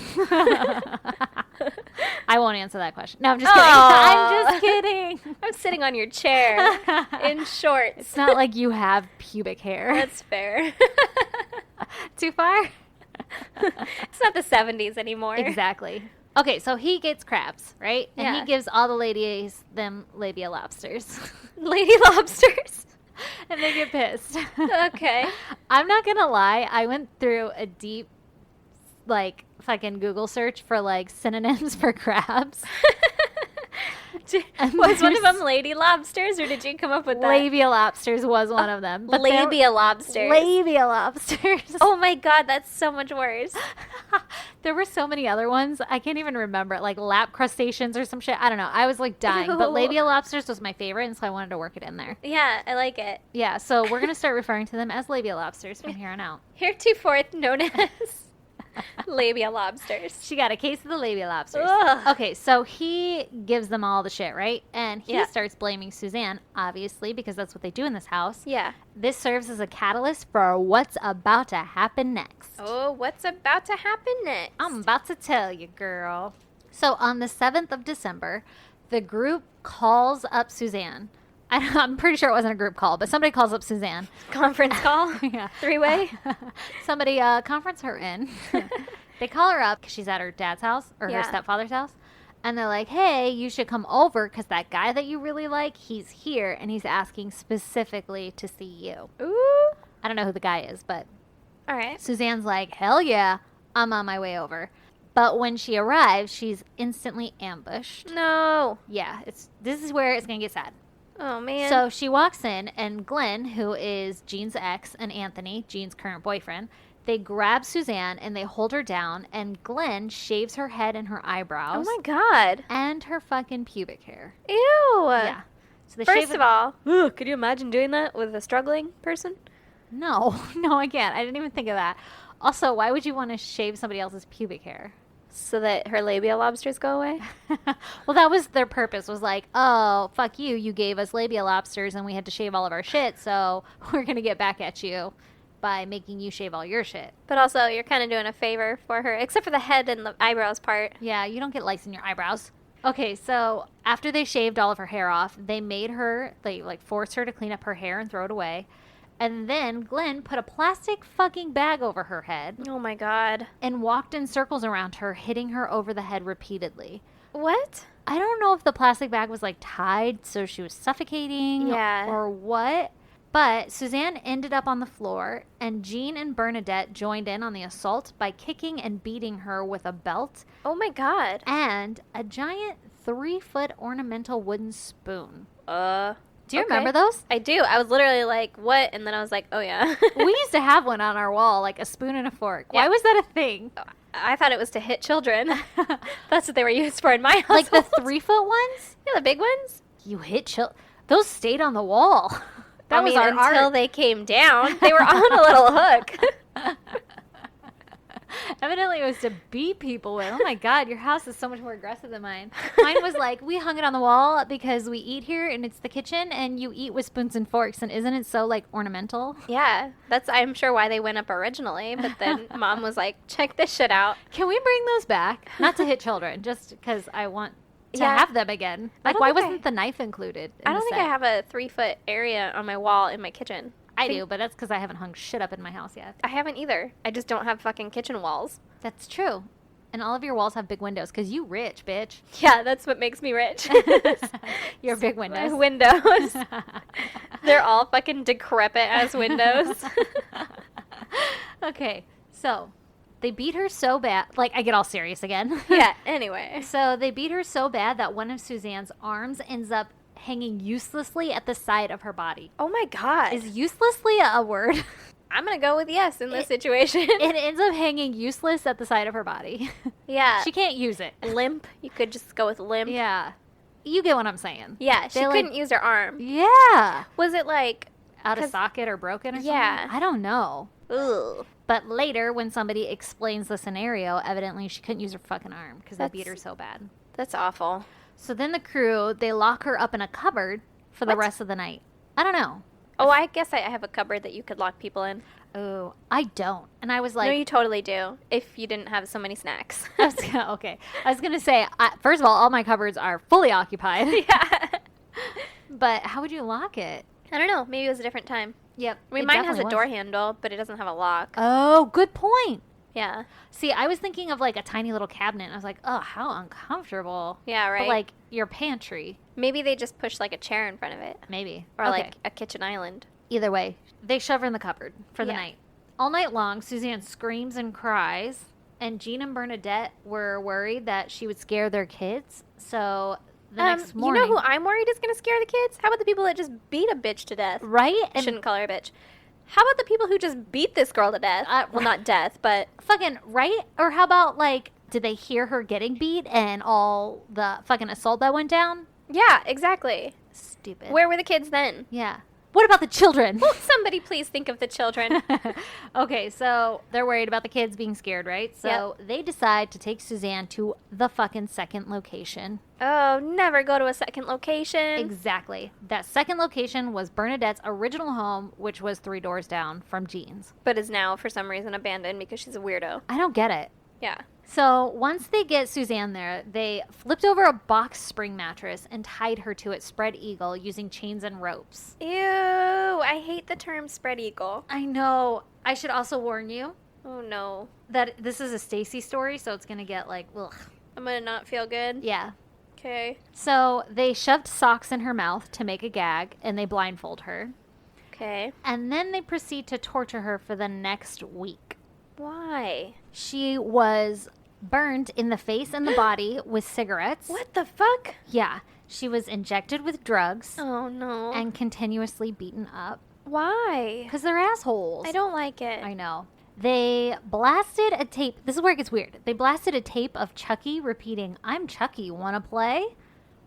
I won't answer that question. No, I'm just kidding. I'm just kidding. I'm sitting on your chair in shorts. It's not like you have pubic hair. That's fair. Too far? It's not the 70s anymore. Exactly. Okay, so he gets crabs, right? And Yeah. he gives all the ladies them labia lobsters. Lady lobsters. And they get pissed. Okay. I'm not going to lie. I went through a deep like fucking Google search for like synonyms for crabs. Was one of them lady lobsters, or did you come up with that? Labia lobsters was one of them. But Labia lobsters. Labia lobsters. Oh my god, that's so much worse. There were so many other ones. I can't even remember. Like lap crustaceans or some shit. I don't know. I was like dying. But Ew. labia lobsters was my favorite, and so I wanted to work it in there. Yeah, I like it. Yeah, so we're going to start referring to them as labia lobsters from here on out. Heretofore known as labia lobsters. She got a case of the labia lobsters. Ugh. Okay, so he gives them all the shit, right? And he Yeah. starts blaming Suzanne, obviously, because that's what they do in this house. Yeah. This serves as a catalyst for what's about to happen next. Oh, what's about to happen next? I'm about to tell you, girl. So on the 7th of December, the group calls up Suzanne. I'm pretty sure it wasn't a group call, but somebody calls up Suzanne. Conference call? Yeah. Three-way? Somebody conference her in. They call her up because she's at her dad's house or Yeah. her stepfather's house. And they're like, hey, you should come over because that guy that you really like, he's here. And he's asking specifically to see you. Ooh. I don't know who the guy is, but All right. Suzanne's like, hell yeah, I'm on my way over. But when she arrives, she's instantly ambushed. No. Yeah, this is where it's going to get sad. Oh, man. So she walks in, and Glenn, who is Jean's ex, and Anthony, Jean's current boyfriend, they grab Suzanne and they hold her down, and Glenn shaves her head and her Oh, eyebrows my God. and her fucking pubic hair. Ew. Yeah. So they First shave of all, could you imagine doing that with a struggling person? No, no, I can't. I didn't even think of that. Also, why would you want to shave somebody else's pubic hair? So that her labia lobsters go away? Well, that was their purpose, was like, oh, fuck you. You gave us labia lobsters and we had to shave all of our shit, so we're going to get back at you by making you shave all your shit. But also, you're kind of doing a favor for her, except for the head and the eyebrows part. Yeah, you don't get lice in your eyebrows. Okay, so after they shaved all of her hair off, they forced her to clean up her hair and throw it away. And then Glenn put a plastic fucking bag over her head Oh, my God. and walked in circles around her, hitting her over the head repeatedly. What? I don't know if the plastic bag was like tied so she was suffocating Yeah. or what. But Suzanne ended up on the floor, and Jean and Bernadette joined in on the assault by kicking and beating her with a belt Oh, my God. and a giant 3-foot ornamental wooden spoon. Do you Okay. remember those? I do. I was literally like, what? And then I was like, oh, yeah. We used to have one on our wall, like a spoon and a fork. Why Yeah. was that a thing? I thought it was to hit children. That's what they were used for in my house. Like the 3-foot ones? Yeah, the big ones. You hit those stayed on the wall. That was our until art. they came down. They were on a little hook. Evidently, it was to beat people with. Oh my God, your house is so much more aggressive than mine. Mine was like, we hung it on the wall because we eat here and it's the kitchen and you eat with spoons and forks. And isn't it so like ornamental? Yeah, that's I'm sure why they went up originally. But then Mom was like, check this shit out. Can we bring those back? Not to hit children, just because I want to Yeah. have them again. I Like, don't why think wasn't the knife included? I don't think I have a 3-foot area on my wall in my kitchen. I do, but that's because I haven't hung shit up in my house yet. I haven't either. I just don't have fucking kitchen walls. That's true. And all of your walls have big windows because you rich, bitch. Yeah, that's what makes me rich. Your big windows. Windows. They're all fucking decrepit as windows. Okay, so they beat her so bad. Like, I get all serious again. Yeah, anyway. So they beat her so bad that one of Suzanne's arms ends up hanging uselessly at the side of her body. Oh my God. Is uselessly a word? I'm going to go with yes in this situation. It ends up hanging useless at the side of her body. Yeah. She can't use it. Limp. You could just go with limp. Yeah. You get what I'm saying. Yeah, she They, like- couldn't use her arm. Yeah. Was it like, Out of 'Cause- socket or broken or Yeah. something? I don't know. ugh. But later, when somebody explains the scenario, evidently she couldn't use her fucking arm because they beat That's- her so bad. That's awful. So then the crew, they lock her up in a cupboard for the What? rest of the night. I don't know. Oh, I guess I have a cupboard that you could lock people in. Oh, I don't. And I was like, No, you totally do. If you didn't have so many snacks. I was okay. I was gonna say, first of all my cupboards are fully occupied. Yeah. But how would you lock it? I don't know. Maybe it was a different time. Yep. I mean, it mine has definitely a was. door handle, but it doesn't have a lock. Oh, good point. Yeah. See, I was thinking of like a tiny little cabinet. I was like, oh, how uncomfortable. Yeah, right. But like your pantry, Maybe they just push like a chair in front of it. maybe. Or Okay. like a kitchen island. Either way, they shove her in the cupboard for the Yeah. night. All night long, Suzanne screams and cries. And Jean and Bernadette were worried that she would scare their kids. So the next morning... You know who I'm worried is going to scare the kids? How about the people that just beat a bitch to death? Right? I shouldn't call her a bitch. How about the people who just beat this girl to death? Well, not death, but... Fucking, right? Or how about, like, did they hear her getting beat and all the fucking assault that went down? Yeah, exactly. Stupid. Where were the kids then? Yeah. What about the children? Will somebody please think of the children? Okay, so they're worried about the kids being scared, right? So they decide to take Suzanne to the fucking second location. Oh, never go to a second location. Exactly. That second location was Bernadette's original home, which was 3 doors down from Jean's. But is now, for some reason, abandoned because she's a weirdo. I don't get it. Yeah. So once they get Suzanne there, they flipped over a box spring mattress and tied her to it spread eagle using chains and ropes. Ew, I hate the term spread eagle. I know. I should also warn you Oh, no. that this is a Stacy story, so it's going to get like, ugh. I'm going to not feel good. Yeah. Okay. So they shoved socks in her mouth to make a gag, and they blindfold her. Okay. And then they proceed to torture her for the next week. Why? She was burned in the face and the body with cigarettes. What the fuck? Yeah. She was injected with drugs Oh, no. and continuously beaten up. Why? Because they're assholes. I don't like it. I know. They blasted a tape. This is where it gets weird. They blasted a tape of Chucky repeating, "I'm Chucky, wanna play?"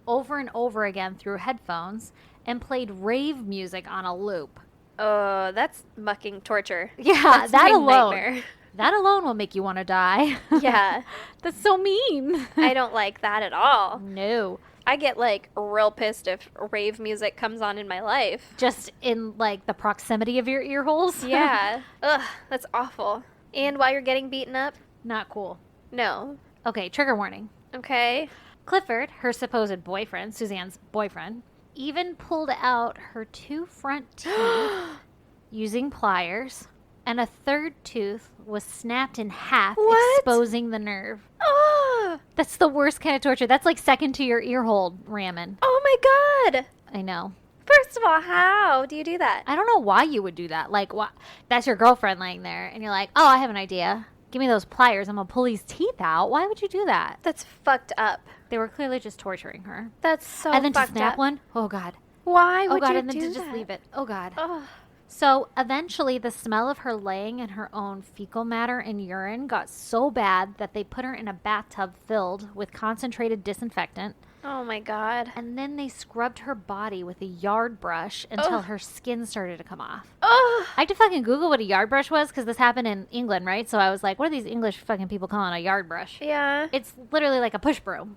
over and over again through headphones and played rave music on a loop. Oh, that's mucking torture. Yeah, That's that my alone. nightmare. That alone will make you want to die. Yeah. That's so mean. I don't like that at all. No. I get, like, real pissed if rave music comes on in my life. Just in, like, the proximity of your ear holes? Yeah. Ugh, that's awful. And while you're getting beaten up? Not cool. No. Okay, trigger warning. Okay. Clifford, her supposed boyfriend, Suzanne's boyfriend, even pulled out her 2 front teeth using pliers, and a 3rd tooth was snapped in half, What? exposing the nerve. Oh, That's the worst kind of torture. That's like second to your ear hole ramming. oh my God. I know. First of all, how do you do that? I don't know why you would do that. Like, why? That's your girlfriend laying there, and you're like, oh, I have an idea. Give me those pliers. I'm going to pull these teeth out. Why would you do that? That's fucked up. They were clearly just torturing her. That's so and then to fucked snap up. one? Oh, God. Why Oh, would God. you And then do to that? just leave it. Oh, God. Ugh. So eventually, the smell of her laying in her own fecal matter and urine got so bad that they put her in a bathtub filled with concentrated disinfectant. Oh my God. And then they scrubbed her body with a yard brush until Ugh. her skin started to come off. Oh, I had to fucking Google what a yard brush was because this happened in England, right? So I was like, what are these English fucking people calling a yard brush? yeah. It's literally like a push broom.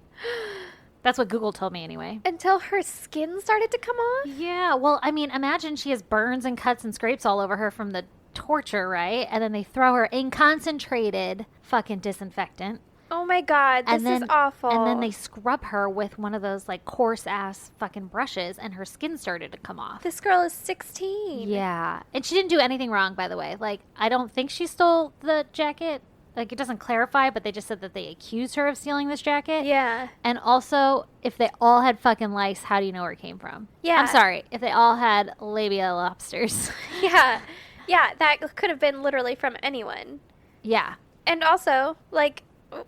That's what Google told me anyway. Until her skin started to come off? Yeah, well, I mean, imagine she has burns and cuts and scrapes all over her from the torture, right? And then they throw her in concentrated fucking disinfectant. Oh my God, this is awful. And then they scrub her with one of those like coarse ass fucking brushes and her skin started to come off. This girl is 16. Yeah. And she didn't do anything wrong, by the way. Like, I don't think she stole the jacket. Like, it doesn't clarify, but they just said that they accused her of stealing this jacket. Yeah. And also, if they all had fucking lice, how do you know where it came from? Yeah. I'm sorry. If they all had labia lobsters. Yeah. Yeah, that could have been literally from anyone. Yeah. And also, like,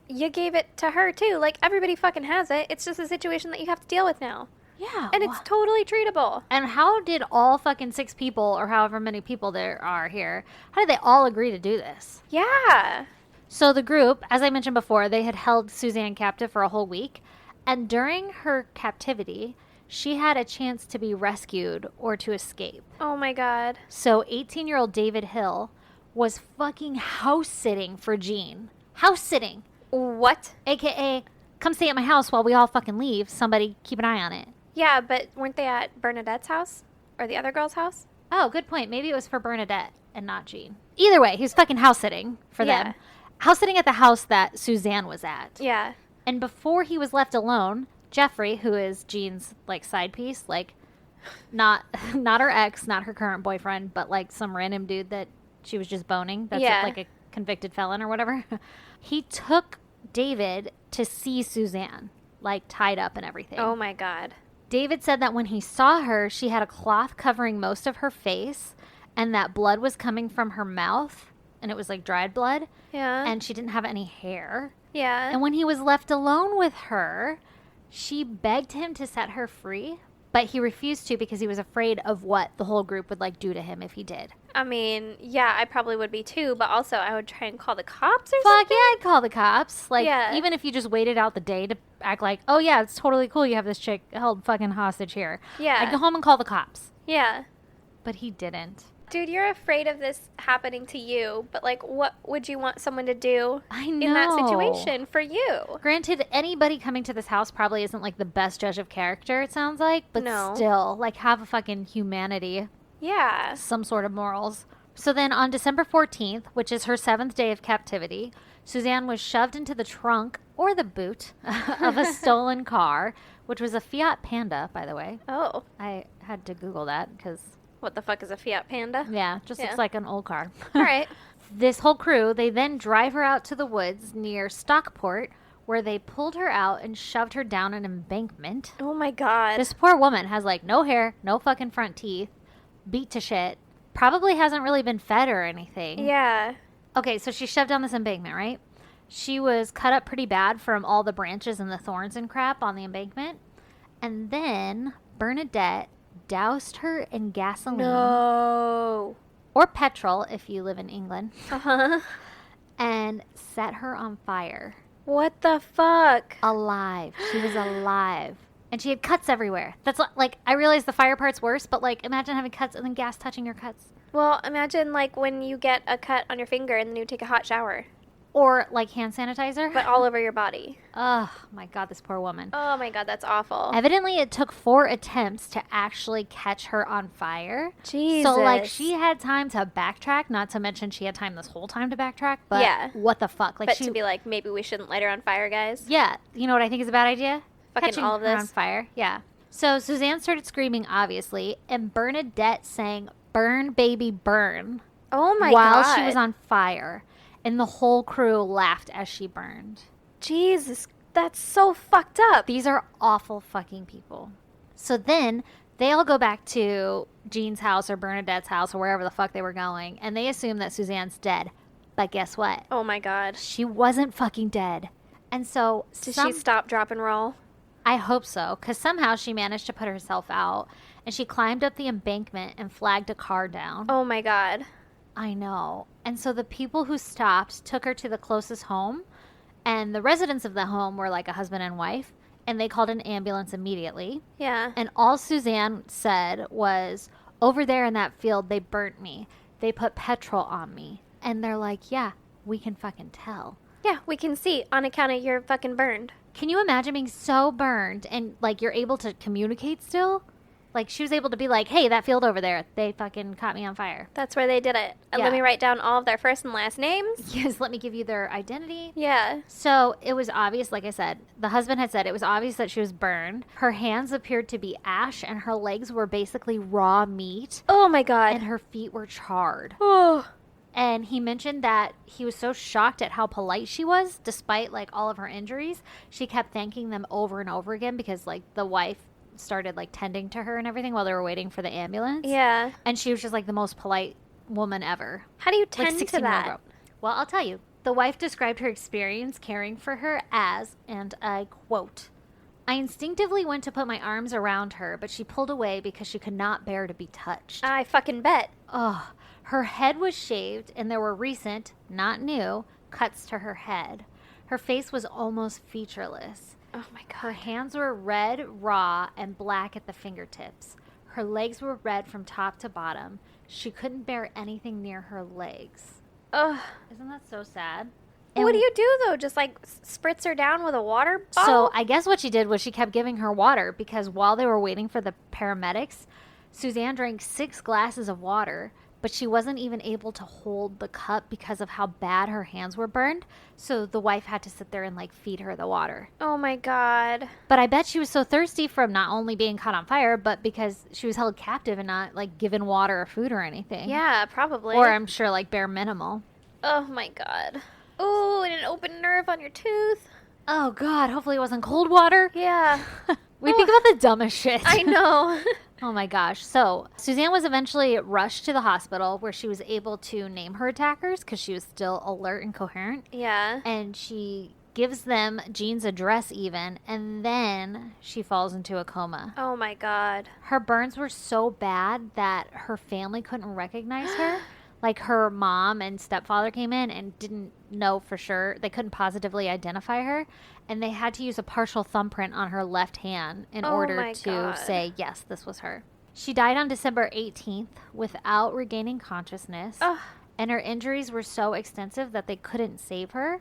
you gave it to her too. Like, everybody fucking has it. It's just a situation that you have to deal with now. Yeah. And it's totally treatable. And how did all fucking 6 people, or however many people there are here, how did they all agree to do this? Yeah. So the group, as I mentioned before, they had held Suzanne captive for a whole week. And during her captivity, she had a chance to be rescued or to escape. Oh my God. So 18-year-old David Hill was fucking house sitting for Jean. House sitting. What? AKA, come stay at my house while we all fucking leave. Somebody keep an eye on it. Yeah, but weren't they at Bernadette's house? Or the other girl's house? Oh, good point. Maybe it was for Bernadette and not Jean. Either way, he was fucking house sitting for Yeah. them. House sitting at the house that Suzanne was at. Yeah. And before he was left alone, Jeffrey, who is Jean's like side piece, like not her ex, not her current boyfriend, but like some random dude that she was just boning. That's Yeah. like a convicted felon or whatever. He took David to see Suzanne, like tied up and everything. Oh my God. David said that when he saw her, she had a cloth covering most of her face and that blood was coming from her mouth and it was like dried blood, Yeah. and she didn't have any hair. Yeah. And when he was left alone with her, she begged him to set her free, but he refused to because he was afraid of what the whole group would like do to him if he did. I mean, yeah, I probably would be too, but also I would try and call the cops or Fuck something. yeah, I'd call the cops. Like, Yeah. even if you just waited out the day to act like, oh yeah, it's totally cool you have this chick held fucking hostage here. Yeah. I'd go home and call the cops. Yeah. But he didn't. Dude, you're afraid of this happening to you, but like, what would you want someone to do I know. in that situation for you? Granted, anybody coming to this house probably isn't like the best judge of character, it sounds like, but No. still, like, have a fucking humanity, Yeah. some sort of morals. So then on December 14th, which is her 7th day of captivity, Suzanne was shoved into the trunk or the boot of a stolen car, which was a Fiat Panda, by the way. Oh, I had to Google that because, what the fuck is a Fiat Panda? yeah, just Yeah. looks like an old car. All right. This whole crew, they then drive her out to the woods near Stockport, where they pulled her out and shoved her down an embankment. Oh my god. This poor woman has like no hair, no fucking front teeth, beat to shit, probably hasn't really been fed or anything. Yeah. Okay, so she's shoved down this embankment, right? She was cut up pretty bad from all the branches and the thorns and crap on the embankment. And then Bernadette doused her in gasoline No. or petrol if you live in England Uh-huh. and set her on fire. What the fuck? Alive. She was alive. And she had cuts everywhere. That's like, I realize the fire part's worse, but like, imagine having cuts and then gas touching your cuts. Well, imagine like when you get a cut on your finger and then you take a hot shower, Or like hand sanitizer. but all over your body. Oh my God, this poor woman. Oh my god, that's awful. Evidently, it took 4 attempts to actually catch her on fire. Jesus. So, like, she had time to backtrack, not to mention she had time this whole time to backtrack, but Yeah. what the fuck? Like, But she, to be like, maybe we shouldn't light her on fire, guys. yeah, you know what I think is a bad idea? Fucking Catching all of her on this. fire, yeah. So, Suzanne started screaming, obviously, and Bernadette sang, "Burn, baby, burn," Oh my while god. she was on fire. And the whole crew laughed as she burned. Jesus, that's so fucked up. These are awful fucking people. So then they all go back to Jean's house or Bernadette's house or wherever the fuck they were going, and they assume that Suzanne's dead. But guess what? Oh my god. She wasn't fucking dead. And so Did she stop, drop, and roll? I hope so, because somehow she managed to put herself out, and she climbed up the embankment and flagged a car down. Oh my god. I know. And so the people who stopped took her to the closest home, and the residents of the home were like a husband and wife, and they called an ambulance immediately. Yeah. And all Suzanne said was, over there in that field, they burnt me. They put petrol on me. And they're like, yeah, we can fucking tell. Yeah, we can see on account of you're fucking burned. Can you imagine being so burned and like you're able to communicate still? Like she was able to be like, hey, that field over there, they fucking caught me on fire. That's where they did it. And Yeah. let me write down all of their first and last names. Yes, let me give you their identity. Yeah. So it was obvious, like I said, the husband had said it was obvious that she was burned. Her hands appeared to be ash and her legs were basically raw meat Oh my god. and her feet were charred. Oh. And he mentioned that he was so shocked at how polite she was, despite like all of her injuries. She kept thanking them over and over again because like the wife started like tending to her and everything while they were waiting for the ambulance. Yeah. And she was just like the most polite woman ever. How do you Like tend to 16-year-old that? girl. Well, I'll tell you. The wife described her experience caring for her as, and I quote, I instinctively went to put my arms around her, but she pulled away because she could not bear to be touched. I fucking bet. Ugh. Her head was shaved, and there were recent, not new, cuts to her head. Her face was almost featureless. Oh my Her god. hands were red, raw, and black at the fingertips. Her legs were red from top to bottom. She couldn't bear anything near her legs. Ugh. Isn't that so sad? What do you do though? Just like spritz her down with a water So bottle? I guess what she did was she kept giving her water because while they were waiting for the paramedics, Suzanne drank 6 glasses of water, but she wasn't even able to hold the cup because of how bad her hands were burned. So the wife had to sit there and like feed her the water. Oh my god. But I bet she was so thirsty from not only being caught on fire, but because she was held captive and not like given water or food or anything. Yeah, probably. Or I'm sure like bare minimal. Oh my god. Oh, and an open nerve on your tooth. Oh God, hopefully it wasn't cold water. Yeah. We think about the dumbest shit. I know. Oh my gosh. So Suzanne was eventually rushed to the hospital where she was able to name her attackers because she was still alert and coherent. Yeah. And she gives them Jean's address even, and then she falls into a coma. Oh my God. Her burns were so bad that her family couldn't recognize her. Like, her mom and stepfather came in and didn't know for sure. They couldn't positively identify her. And they had to use a partial thumbprint on her left hand in Oh order my to God. say, yes, this was her. She died on December 18th without regaining consciousness. Ugh. And her injuries were so extensive that they couldn't save her.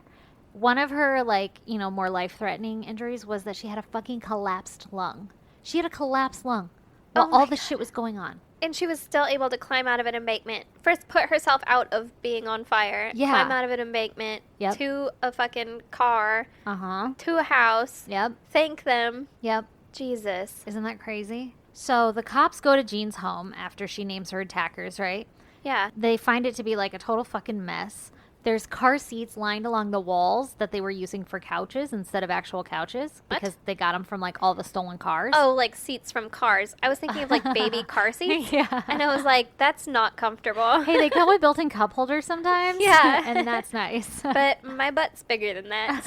One of her, like, you know, more life-threatening injuries was that she had a fucking collapsed lung. She had a collapsed lung while Oh my all this God. shit was going on. And she was still able to climb out of an embankment. First, put herself out of being on fire. Yeah. Climb out of an embankment. Yep. To a fucking car. Uh-huh. To a house. Yep. Thank them. Yep. Jesus. Isn't that crazy? So the cops go to Jean's home after she names her attackers, right? Yeah. They find it to be like a total fucking mess. There's car seats lined along the walls that they were using for couches instead of actual couches What? because they got them from like all the stolen cars. Oh, like seats from cars. I was thinking of like baby car seats. Yeah. And I was like, that's not comfortable. Hey, they come with built-in cup holders sometimes. Yeah. And that's nice. But my butt's bigger than that.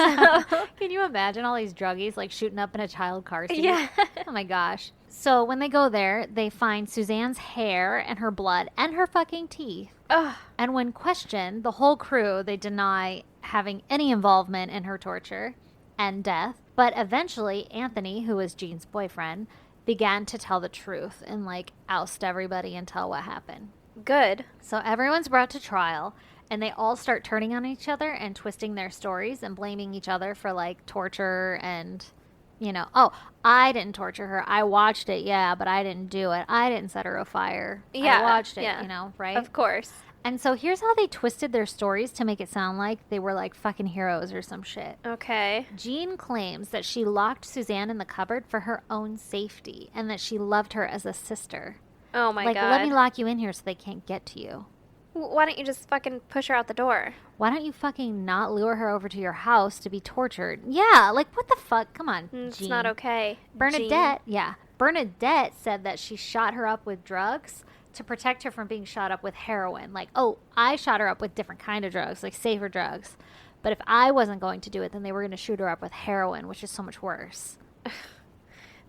So. Can you imagine all these druggies like shooting up in a child car seat? Yeah. Oh my gosh. So when they go there, they find Suzanne's hair and her blood and her fucking teeth. Ugh. And when questioned, the whole crew, they deny having any involvement in her torture and death. But eventually, Anthony, who was Jean's boyfriend, began to tell the truth and like oust everybody and tell what happened. Good. So everyone's brought to trial and they all start turning on each other and twisting their stories and blaming each other for like torture and, you know, oh, I didn't torture her. I watched it, yeah, but I didn't do it. I didn't set her afire. Yeah, I watched it, yeah. you know, right? Of course. And so here's how they twisted their stories to make it sound like they were like fucking heroes or some shit. Okay. Jean claims that she locked Suzanne in the cupboard for her own safety and that she loved her as a sister. Oh my like, God. let me lock you in here so they can't get to you. Why don't you just fucking push her out the door? Why don't you fucking not lure her over to your house to be tortured? Yeah, like what the fuck? Come on, It's Jean. not okay. Bernadette, yeah. Bernadette said that she shot her up with drugs to protect her from being shot up with heroin. Like, oh, I shot her up with different kind of drugs, like safer drugs. But if I wasn't going to do it, then they were going to shoot her up with heroin, which is so much worse.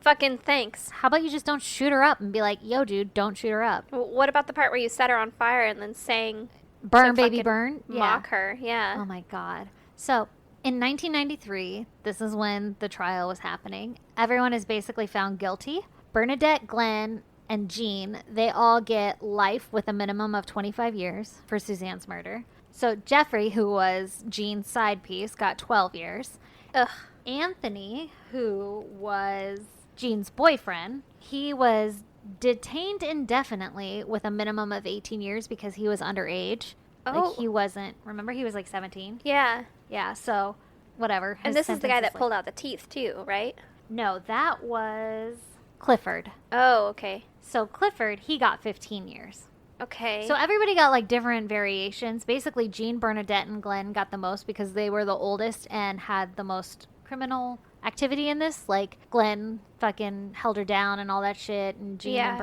Fucking thanks. How about you just don't shoot her up and be like, yo, dude, don't shoot her up. What about the part where you set her on fire and then sang Burn, to baby, fucking burn? mock her? Yeah. Oh my God. So in 1993, this is when the trial was happening. Everyone is basically found guilty. Bernadette, Glenn, and Jean, they all get life with a minimum of 25 years for Suzanne's murder. So Jeffrey, who was Jean's side piece, got 12 years. Ugh. Anthony, who was Jean's boyfriend, he was detained indefinitely with a minimum of 18 years because he was underage. Oh. Like, he wasn't, remember, he was like 17? Yeah. Yeah, so whatever. And His this is the guy sentence that pulled out the teeth too, right? No, that was Clifford. Oh, okay. So Clifford, he got 15 years. Okay. So everybody got like different variations. Basically, Jean, Bernadette, and Glenn got the most because they were the oldest and had the most criminal activity in this. Like, Glenn fucking held her down and all that shit, and Jean Yeah. and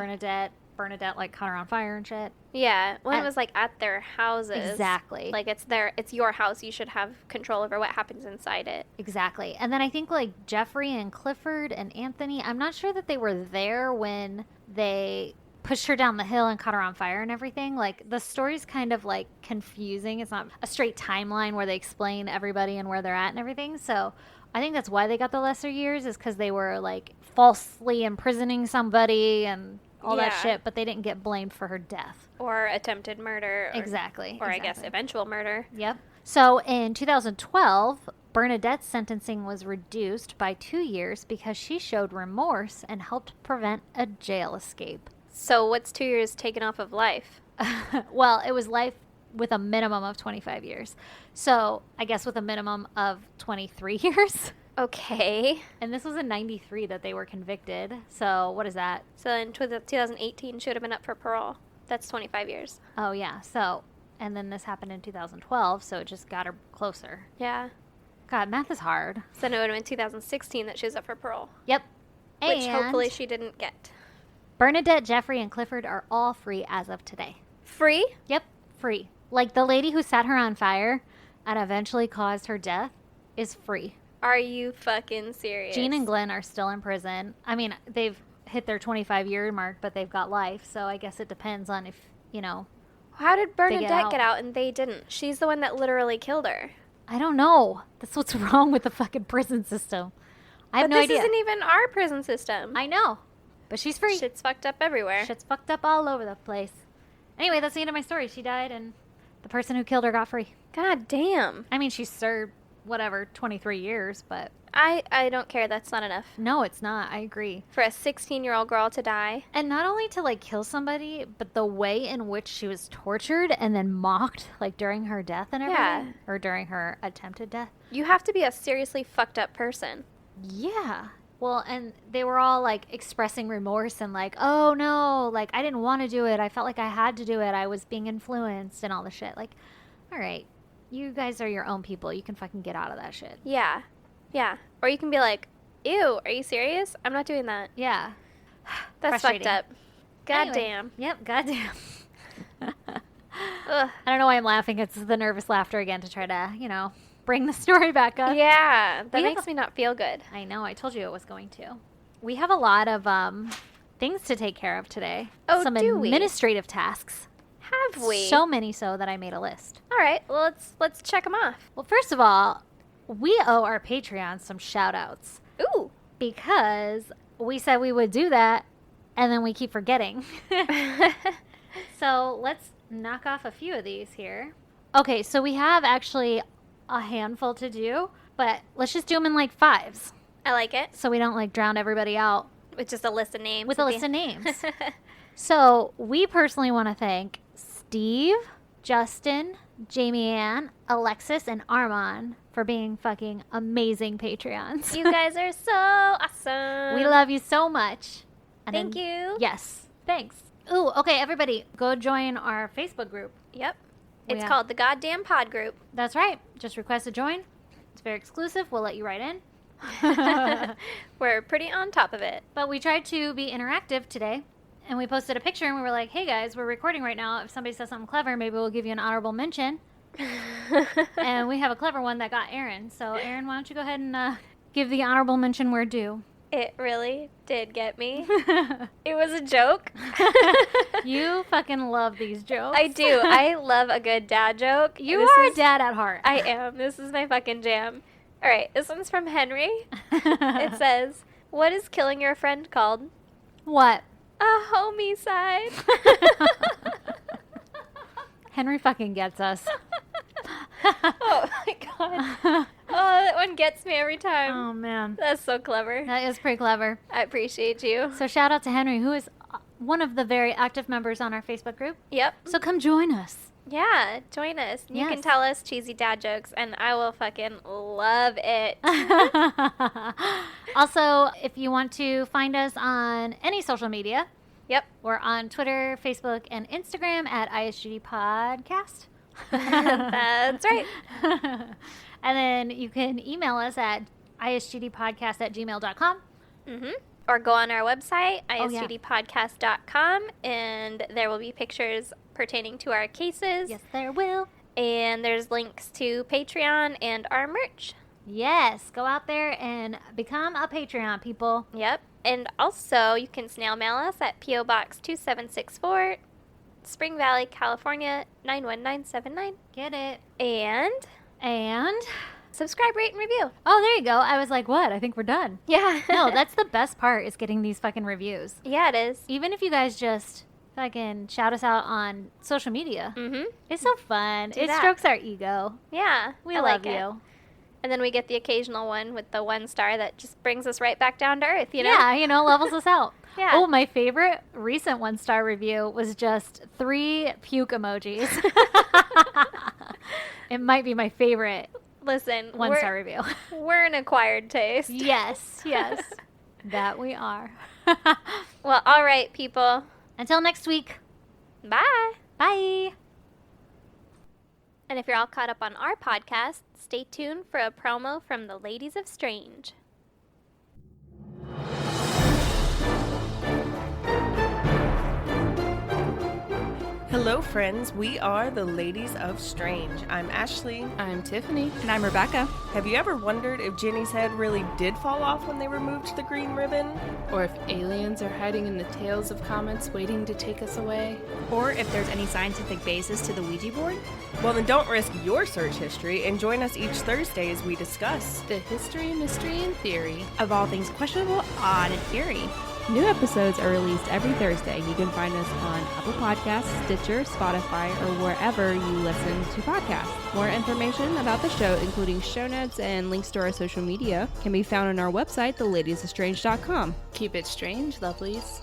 Bernadette like caught her on fire and shit. yeah, when it and- was like at their houses. Exactly. Like it's your house. You should have control over what happens inside it. Exactly. And then I think like Jeffrey and Clifford and Anthony, I'm not sure that they were there when they pushed her down the hill and caught her on fire and everything. Like, the story's kind of like confusing. It's not a straight timeline where they explain everybody and where they're at and everything. So I think that's why they got the lesser years, is because they were like falsely imprisoning somebody and all that Yeah. shit, but they didn't get blamed for her death. Or attempted murder. Or, Exactly. Or I guess exactly. eventual murder. Yep. So in 2012, Bernadette's sentencing was reduced by 2 years because she showed remorse and helped prevent a jail escape. So what's 2 years taken off of life? Well, it was life with a minimum of 25 years. So I guess with a minimum of 23 years. Okay. And this was in 93 that they were convicted. So what is that? So in 2018, she would have been up for parole. That's 25 years. Oh, yeah. So, and then this happened in 2012. So it just got her closer. Yeah. God, math is hard. So then it would have been 2016 that she was up for parole. Yep. Which And hopefully she didn't get. Bernadette, Jeffrey, and Clifford are all free as of today. Free? Yep, free. Like the lady who set her on fire and eventually caused her death is free. Are you fucking serious? Jean and Glenn are still in prison. I mean, they've hit their 25-year mark, but they've got life. So I guess it depends on if, How did Bernadette out. get out and they didn't? She's the one that literally killed her. I don't know. That's what's wrong with the fucking prison system. I have no idea. But this isn't even our prison system. I know. But she's free. Shit's fucked up everywhere. Shit's fucked up all over the place. Anyway, that's the end of my story. She died and the person who killed her got free. God damn. I mean, she served, 23 years, but... I don't care. That's not enough. No, it's not. I agree. For a 16-year-old girl to die. And not only to, kill somebody, but the way in which she was tortured and then mocked, during her death and everything. Yeah. Or during her attempted death. You have to be a seriously fucked up person. Yeah. Well, and they were all, expressing remorse and, oh, no, I didn't want to do it. I felt like I had to do it. I was being influenced and all the shit. All right, you guys are your own people. You can fucking get out of that shit. Yeah. Yeah. Or you can be like, ew, are you serious? I'm not doing that. Yeah. That's fucked up. God Anyway. damn. Yep, goddamn. Ugh. I don't know why I'm laughing. It's the nervous laughter again to try to, bring the story back up. Yeah. That We have makes me not feel good. I know. I told you it was going to. We have a lot of things to take care of today. Oh, Some do we? administrative tasks. Have we? So many so that I made a list. All right. Well, let's check them off. Well, first of all, we owe our Patreon some shout outs Ooh. because we said we would do that and then we keep forgetting. So let's knock off a few of these here. Okay, so we have actually a handful to do, but let's just do them in fives I like it. so we don't drown everybody out With just a list of names. with a list of names. So we personally want to thank Steve, Justin, Jamie Ann, Alexis, and Armand for being fucking amazing Patreons. You guys are so awesome. We love you so much. And Thank you. Yes, thanks. Ooh, okay, everybody, go join our Facebook group. Yep. We It's have- called the Goddamn Pod Group. That's right. Just request to join. It's very exclusive. We'll let you right in. We're pretty on top of it. But we tried to be interactive today, and we posted a picture, and we were like, hey, guys, we're recording right now. If somebody says something clever, maybe we'll give you an honorable mention. And we have a clever one that got Aaron. So, Aaron, why don't you go ahead and give the honorable mention where due? It really did get me. It was a joke. You fucking love these jokes. I do. I love a good dad joke. You This are is- a dad at heart. I am. This is my fucking jam. All right. This one's from Henry. It says, what is killing your friend called? What? A homicide. Henry fucking gets us. Oh, my God. Oh, that one gets me every time. Oh, man. That's so clever. That is pretty clever. I appreciate you. So shout out to Henry, who is one of the very active members on our Facebook group. Yep. So come join us. Yeah, join us. You can Yes. tell us cheesy dad jokes, and I will fucking love it. Also, if you want to find us on any social media, Yep. we're on Twitter, Facebook, and Instagram at ISGD Podcast. That's right. And then you can email us at isgdpodcast@gmail.com. Mm-hmm. Or go on our website, Oh, yeah. isgdpodcast.com, and there will be pictures pertaining to our cases. Yes, there will. And there's links to Patreon and our merch. Yes, go out there and become a Patreon, people. Yep. And also, you can snail mail us at P.O. Box 2764, Spring Valley, California, 91979. Get it. And And, subscribe, rate, and review. oh, there you go. I was like, what? I think we're done. Yeah. No, that's the best part is getting these fucking reviews. Yeah, it is. Even if you guys just fucking shout us out on social media. Mm-hmm. It's so fun. Do It that. strokes our ego. Yeah. We I love like it. you. And then we get the occasional one with the 1 star that just brings us right back down to earth, you know? Yeah, levels us out. Yeah. Oh, my favorite recent 1-star review was just 3 puke emojis. It might be my favorite Listen, 1-star review. we're an acquired taste. Yes. That we are. Well, all right, people. Until next week. Bye. Bye. And if you're all caught up on our podcast, stay tuned for a promo from the Ladies of Strange. Hello, friends. We are the Ladies of Strange. I'm Ashley. I'm Tiffany. And I'm Rebecca. Have you ever wondered if Jenny's head really did fall off when they removed the green ribbon? Or if aliens are hiding in the tails of comets waiting to take us away? Or if there's any scientific basis to the Ouija board? Well, then don't risk your search history and join us each Thursday as we discuss The history, mystery, and theory Of all things questionable, odd, and eerie. New episodes are released every Thursday. You can find us on Apple Podcasts, Stitcher, Spotify, or wherever you listen to podcasts. More information about the show, including show notes and links to our social media, can be found on our website, theladiesestrange.com. Keep it strange, lovelies.